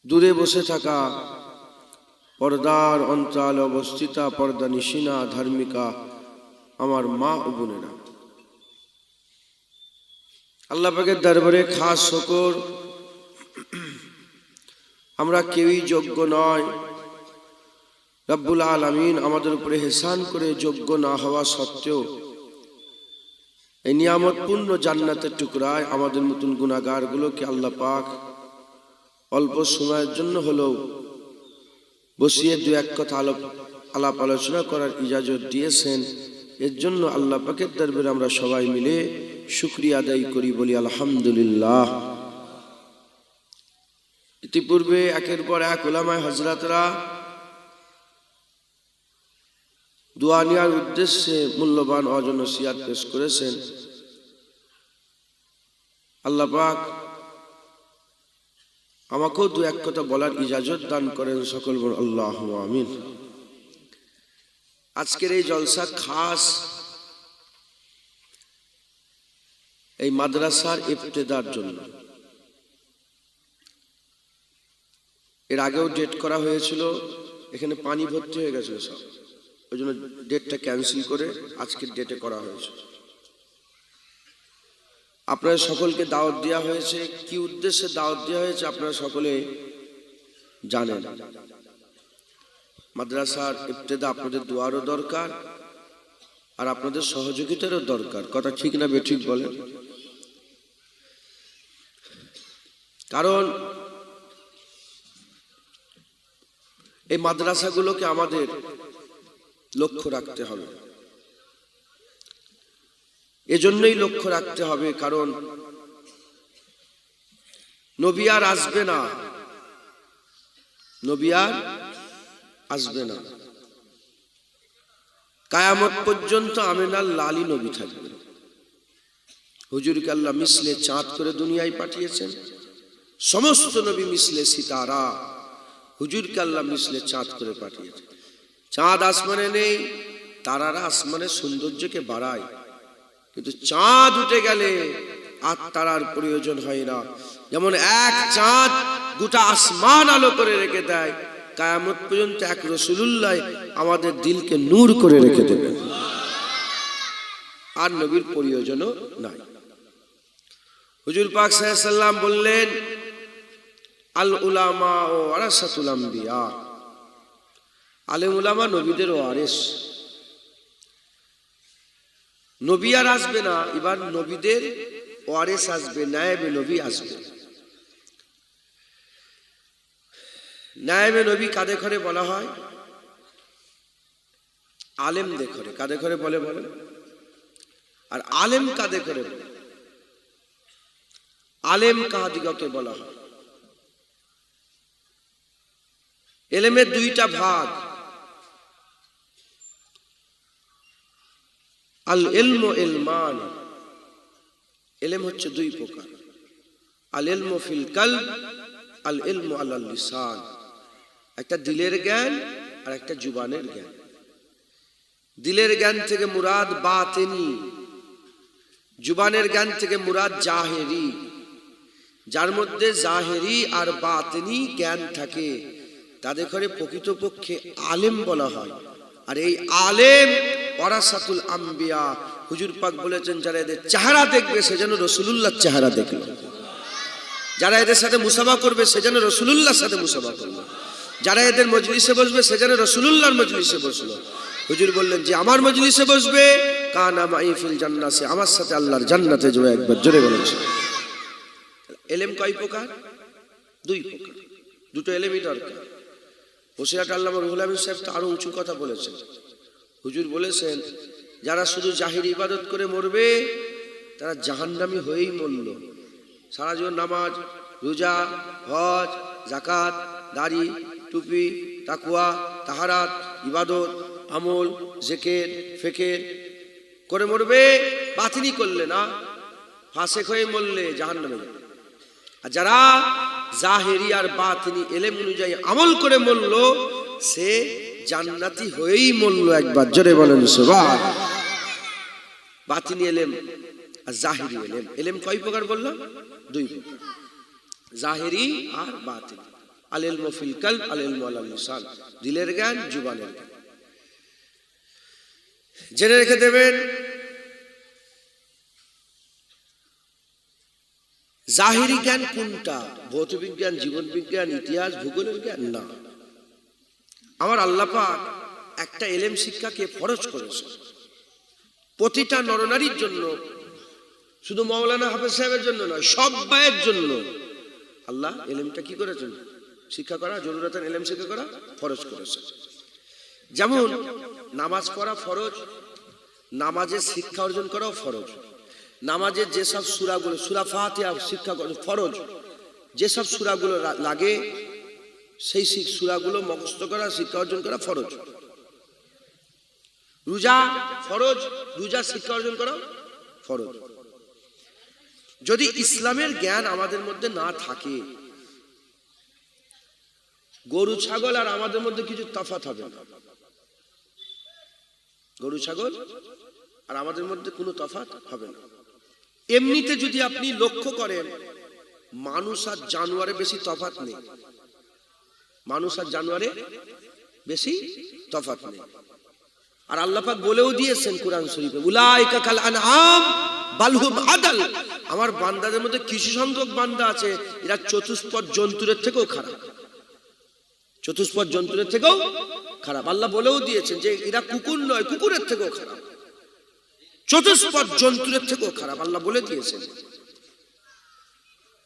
দূরে বসে থাকা পর্দার অন্তরালে অবস্থিতা পর্দা নিশিনা ধার্মিকা আমার মা ও বোনেরা, আল্লাহ পাকের দরবারে খাস শুকর। আমরা কেউই যোগ্য নয়, রব্বুল আলামিন আমাদের উপরে ইহসান করে যোগ্য না হওয়া সত্ত্বেও এই নিয়ামতপূর্ণ জান্নাতের টুকরায় আমাদের মতন গুনাহগারগুলোকে আল্লাহ পাক অল্প সময়ের জন্য হলেও বসিয়ে দু এক কথা আলাপ আলোচনা করার ইজাজত দিয়েছেন। এর জন্য আল্লাহ পাকের দরবারে আমরা সবাই মিলে শুকরিয়া আদায় করি, বলি আলহামদুলিল্লাহ। ইতিপূর্বে একের পর এক উলামায়ে হযরতরা দোয়া নেওয়ার উদ্দেশ্যে মূল্যবান ওয়াজ ও নসিহত পেশ করেছেন। আল্লাহ পাক আমাকেও দু এক কথা বলার ইজাজত দান করেন, সকল বল আল্লাহুম্মা আমিন। আজকের এই জলসা খাস এই মাদ্রাসার ইফতেদার জন্য। এর আগেও ডেট করা হয়েছিল, এখানে পানি ভর্তি হয়ে গেছিল সব, ওই জন্য ডেটটা ক্যান্সেল করে আজকের ডেটে করা হয়েছে। আপনারা সকলকে দাওয়াত দেওয়া হয়েছে। কি উদ্দেশ্যে দাওয়াত দেওয়া হয়েছে আপনারা সকলে জানেন। মাদ্রাসার ইফতেদা আপনাদের দোয়ারও দরকার আর আপনাদের সহযোগিতারও দরকার। কথা ঠিক না বেঠিক বলেন? কারণ এই মাদ্রাসাগুলোকে আমাদের লক্ষ্য রাখতে হবে। এজন্যই লক্ষ্য রাখতে হবে কারণ নবী আর আসবে না, নবী আর আসবে না, কিয়ামত পর্যন্ত আমিনার লালি নবী থাকবে। হুজুরকে আল্লাহ মিসলে চাঁদ করে দুনিয়ায় পাঠিয়েছেন। সমস্ত নবী মিসলে সিতারা, হুজুরকে আল্লাহ মিসলে চাঁদ করে পাঠিয়েছেন। চাঁদ আসমানে নেই, তারারা আসমানের সৌন্দর্যকে বাড়ায়, কিন্তু চাঁদ উঠে গেলে আর তারার প্রয়োজন হয় না। যেমন এক চাঁদ গোটা আসমান আলো করে রেখে দেয়, কিয়ামত পর্যন্ত এক রাসূলুল্লাহ আমাদের দিলকে নূর করে রেখে দেবেন, আর নবীর প্রয়োজনও নাই। হুজুর পাক সাল্লাল্লাহু আলাইহি সাল্লাম বললেন, আল উলামা ওয়ারাসাতুল আম্বিয়া, আলেম উলামা নবীদের ওয়ারিস। নবী আর আসবে না, এবার নবীদের ওয়ারিস আসবে, নায়েবে নবী আসবে। নায়েবে নবী কাদের ঘরে বলা হয়? আলেমদের ঘরে। কাদের ঘরে বলে বলেন? আর আলেম কাদের ঘরে বলে? আলেম কাদিগকে বলা হয়। এলেমের দুইটা ভাগ, আল ইলমু ইলমান। ইলম হচ্ছে দুই প্রকার, আল ইলমু ফিল কলব, আল ইলমু আলাল লিসান। একটা দিলের জ্ঞান আর একটা জুবানের জ্ঞান। দিলের জ্ঞান থেকে মুরাদ বাতিনি, জুবানের জ্ঞান থেকে মুরাদ জাহেরি। যার মধ্যে জাহেরি আর বাতিনি জ্ঞান থাকে তাদের ঘরে প্রকৃতপক্ষে আলেম বলা হয়। আর এই আলেম ওয়ারাসাতুল আম্বিয়া। হুজুর পাক বলেছেন, যারা এদের চেহারা দেখবে সে যেন রাসূলুল্লাহর চেহারা দেখলো, যারা এদের সাথে মুসাফা করবে সে যেন রাসূলুল্লাহর সাথে মুসাফা করলো, যারা এদের মজলিসে বসবে সে যেন রাসূলুল্লাহর মজলিসে বসলো। হুজুর বললেন, যে আমার মজলিসে বসবে কানা মাই ফিল জান্নাহ, সে আমার সাথে আল্লাহর জান্নাতে যাবে। একবার জোরে বলেন। এলেম কয় প্রকার? দুই প্রকার। দুটো এলেমই দরকার। বসিরহাট আল্লামা রুহুল আমিন সাহেব তো আরো উঁচু কথা বলেছেন। হুজুর বলেছেন, যারা শুধু জাহিরি ইবাদত করে মরবে তারা জাহান্নামী হয়েই মরল। সারা জীবন নামাজ, রোজা, হজ, যাকাত, দাড়ি, টুপি, তাকওয়া, তাহারাত, ইবাদত, আমল, জিকির, ফিকির করে মরবে, বাতিনি করলে না, ফাসিক হয়ে মরলে জাহান্নামে যাবে। আর যারা জাহেরি আর বাতিনি এলেম অনুযায়ী আমল করে মরল, সে জান্নাতি হয়েই মরল। একবার জোরে বলেন সুবহানাল্লাহ। বাতিনি এলেম আর জাহেরি এলেম, এলেম কয় প্রকার বললাম? দুই প্রকার, জাহেরি আর বাতিনি। আল ইলমু ফিল কলব, আল ইলমু আলাল লিসান, দিলের জ্ঞান, জুবানের জ্ঞান। জেনে রেখে দেবেন, জাহেরি জ্ঞান কোনটা? ভৌত বিজ্ঞান, জীবন বিজ্ঞান, ইতিহাস, ভূগোলের জ্ঞান না। আমার আল্লাহ পাক একটা এলেম শিক্ষাকে ফরজ করেছে প্রতিটা নরনারীর জন্য, শুধু মাওলানা হাফেজ সাহেবের জন্য নয়, সবাইয়ের জন্য আল্লাহ এলেমটা কি করেছেন? শিক্ষা করা, জরুরতান এলেম শিক্ষা করা ফরজ করেছে। যেমন নামাজ পড়া ফরজ, নামাজের শিক্ষা অর্জন করাও ফরজ। নামাজের যেসব সূরাগুলো, সূরা ফাতিহা শিক্ষা ফরজ, যেসব সূরাগুলো লাগে সেই সূরাগুলো মুখস্থ করা, শিক্ষা অর্জন করা ফরজ। রোজা ফরজ, রোজা শিক্ষা অর্জন করা ফরজ। যদি ইসলামের জ্ঞান আমাদের মধ্যে না থাকে, গরু ছাগল আর আমাদের মধ্যে কিছু তফাৎ হবে না। গরু ছাগল আর আমাদের মধ্যে কোনো তফাৎ হবে না। এমনিতে যদি আপনি লক্ষ্য করেন, মানুষ আর জানোয়ারে বেশি তফাৎ নেই। মানুষ আর জানোয়ারে বেশি তফাৎ নেই। আর আল্লাহ পাক বলেও দিয়েছেন কোরআন শরীফে, উলাইকা কাল আনআম বাল হুম আদাল। আমার বান্দাদের মধ্যে কিছু সংখ্যক বান্দা আছে, এরা চতুষ্পদ জন্তুরের থেকেও খারাপ। চতুষ্পদ জন্তুরের থেকেও খারাপ। আল্লাহ বলেও দিয়েছেন যে এরা কুকুর নয়, কুকুরের থেকেও খারাপ, চতুষ্পদ জন্তুরের থেকেও খারাপ, আল্লাহ বলে দিয়েছেন।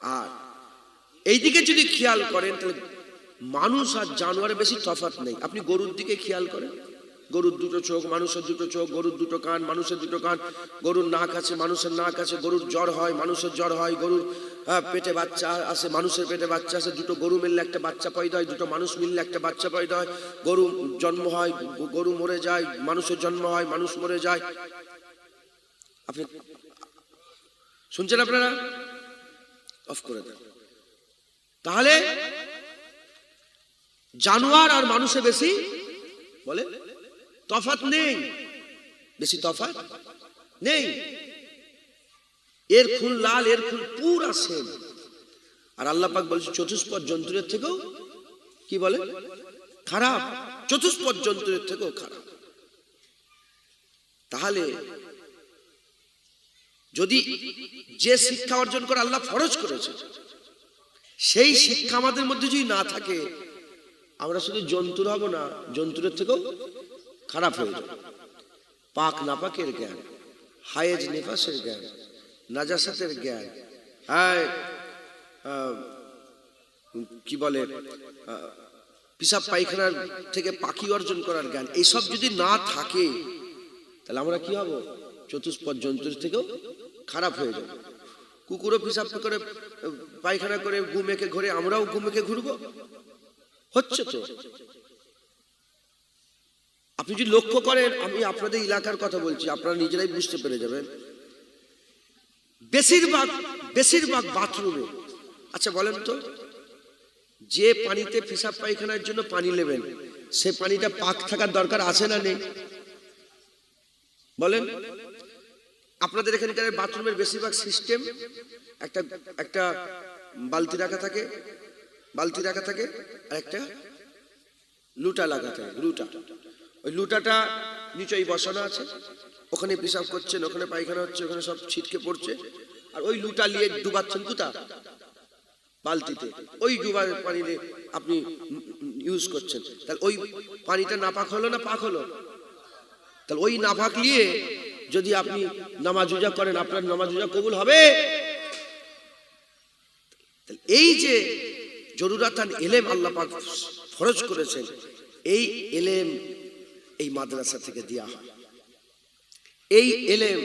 আর এইদিকে যদি খেয়াল করেন, তাহলে মানুষ আর জানোয়ারের বেশি তফাৎ নেই। আপনি গরুর দিকে খেয়াল করেন, গরুর দুটো চোখ, মানুষের দুটো চোখ, গরুর দুটো কান, মানুষের দুটো কান, গরুর নাক আছে, মানুষের নাক আছে, গরুর জ্বর হয়, মানুষের জ্বর হয়, গরুর পেটে বাচ্চা আছে, মানুষের পেটে বাচ্চা আছে, দুটো গরু মিললে একটা বাচ্চা পয়দা হয়, দুটো মানুষ মিললে একটা বাচ্চা পয়দা হয়, গরু জন্ম হয়, গরু মরে যায়, মানুষের জন্ম হয়, মানুষ মরে যায়। আপনি শুনছেন? আপনারা অফ করে দেন। তাহলে জানোয়ার আর মানুষের বেশি বলে তফাৎ নেই, বেশি তফাৎ নেই। এর খুন লাল, এর খুন পুরা সেম। আর আল্লাহ পাক বলছে চতুষ্পদ জন্তুরের থেকেও কি বলে খারাপ, চতুষ্পদ জন্তুরের থেকেও খারাপ। তাহলে যদি যে শিক্ষা অর্জন করে আল্লাহ ফরজ করেছে, সেই শিক্ষা আমাদের মধ্যে যদি না থাকে, আমরা শুধু জন্তুর হব না, জন্তুরের থেকেও খারাপ হয়ে যাবে। পাক নাপাকের জ্ঞান, হায়েজ নিফাসের জ্ঞান, নাজাসাতের জ্ঞান, কি বলে পিসাব পায়খানার থেকে পাখি অর্জন করার জ্ঞান, এইসব যদি না থাকে, তাহলে আমরা কি হব? চতুষ্পদ জন্তুর থেকেও খারাপ হয়ে যাবে। কুকুরও পিসাব করে পায়খানা করে ঘুমেকে ঘুরে, আমরাও ঘুমেকে ঘুরবো? হচ্ছে তো। আপনি যদি লক্ষ্য করেন, আমি আপনাদের এলাকার কথা বলছি, আপনারা নিজেরাই বুঝতে পেরে যাবেন, বেশিরভাগ বাথরুমে, আচ্ছা বলেন তো, যে পানিতে পেশাব পায়খানার জন্য পানি নেবেন, সে পানিটা পাক থাকার দরকার আছে না নেই? বলেন। আপনাদের এখানকার বাথরুমের বেশিরভাগ সিস্টেম একটা বালতি রাখা থাকে, আর একটা লুটা লাগা থাকে, লুটা। ওই লুটাটা নিচেই বসানো আছে, ওখানে পেশাব করছেন, ওখানে পায়খানা হচ্ছে, ওখানে সব ছিটকে পড়ছে, আর ওই লুটা নিয়ে ডুবাচ্ছেন কোথা? বালতিতে। ওই ডুবার পানি আপনি ইউজ করছেন, তাহলে ওই পানিটা নাপাক হলো না পাক হলো? তাহলে ওই নাপাক নিয়ে যদি আপনি নামাজ রোজা করেন, আপনার নামাজ রোজা কবুল হবে? এই যে জরুরাতান এলেম আল্লাহ পাক ফরজ করেছেন, এই এলেম এই মাদ্রাসা থেকে দেয়া হয়। এই এলেম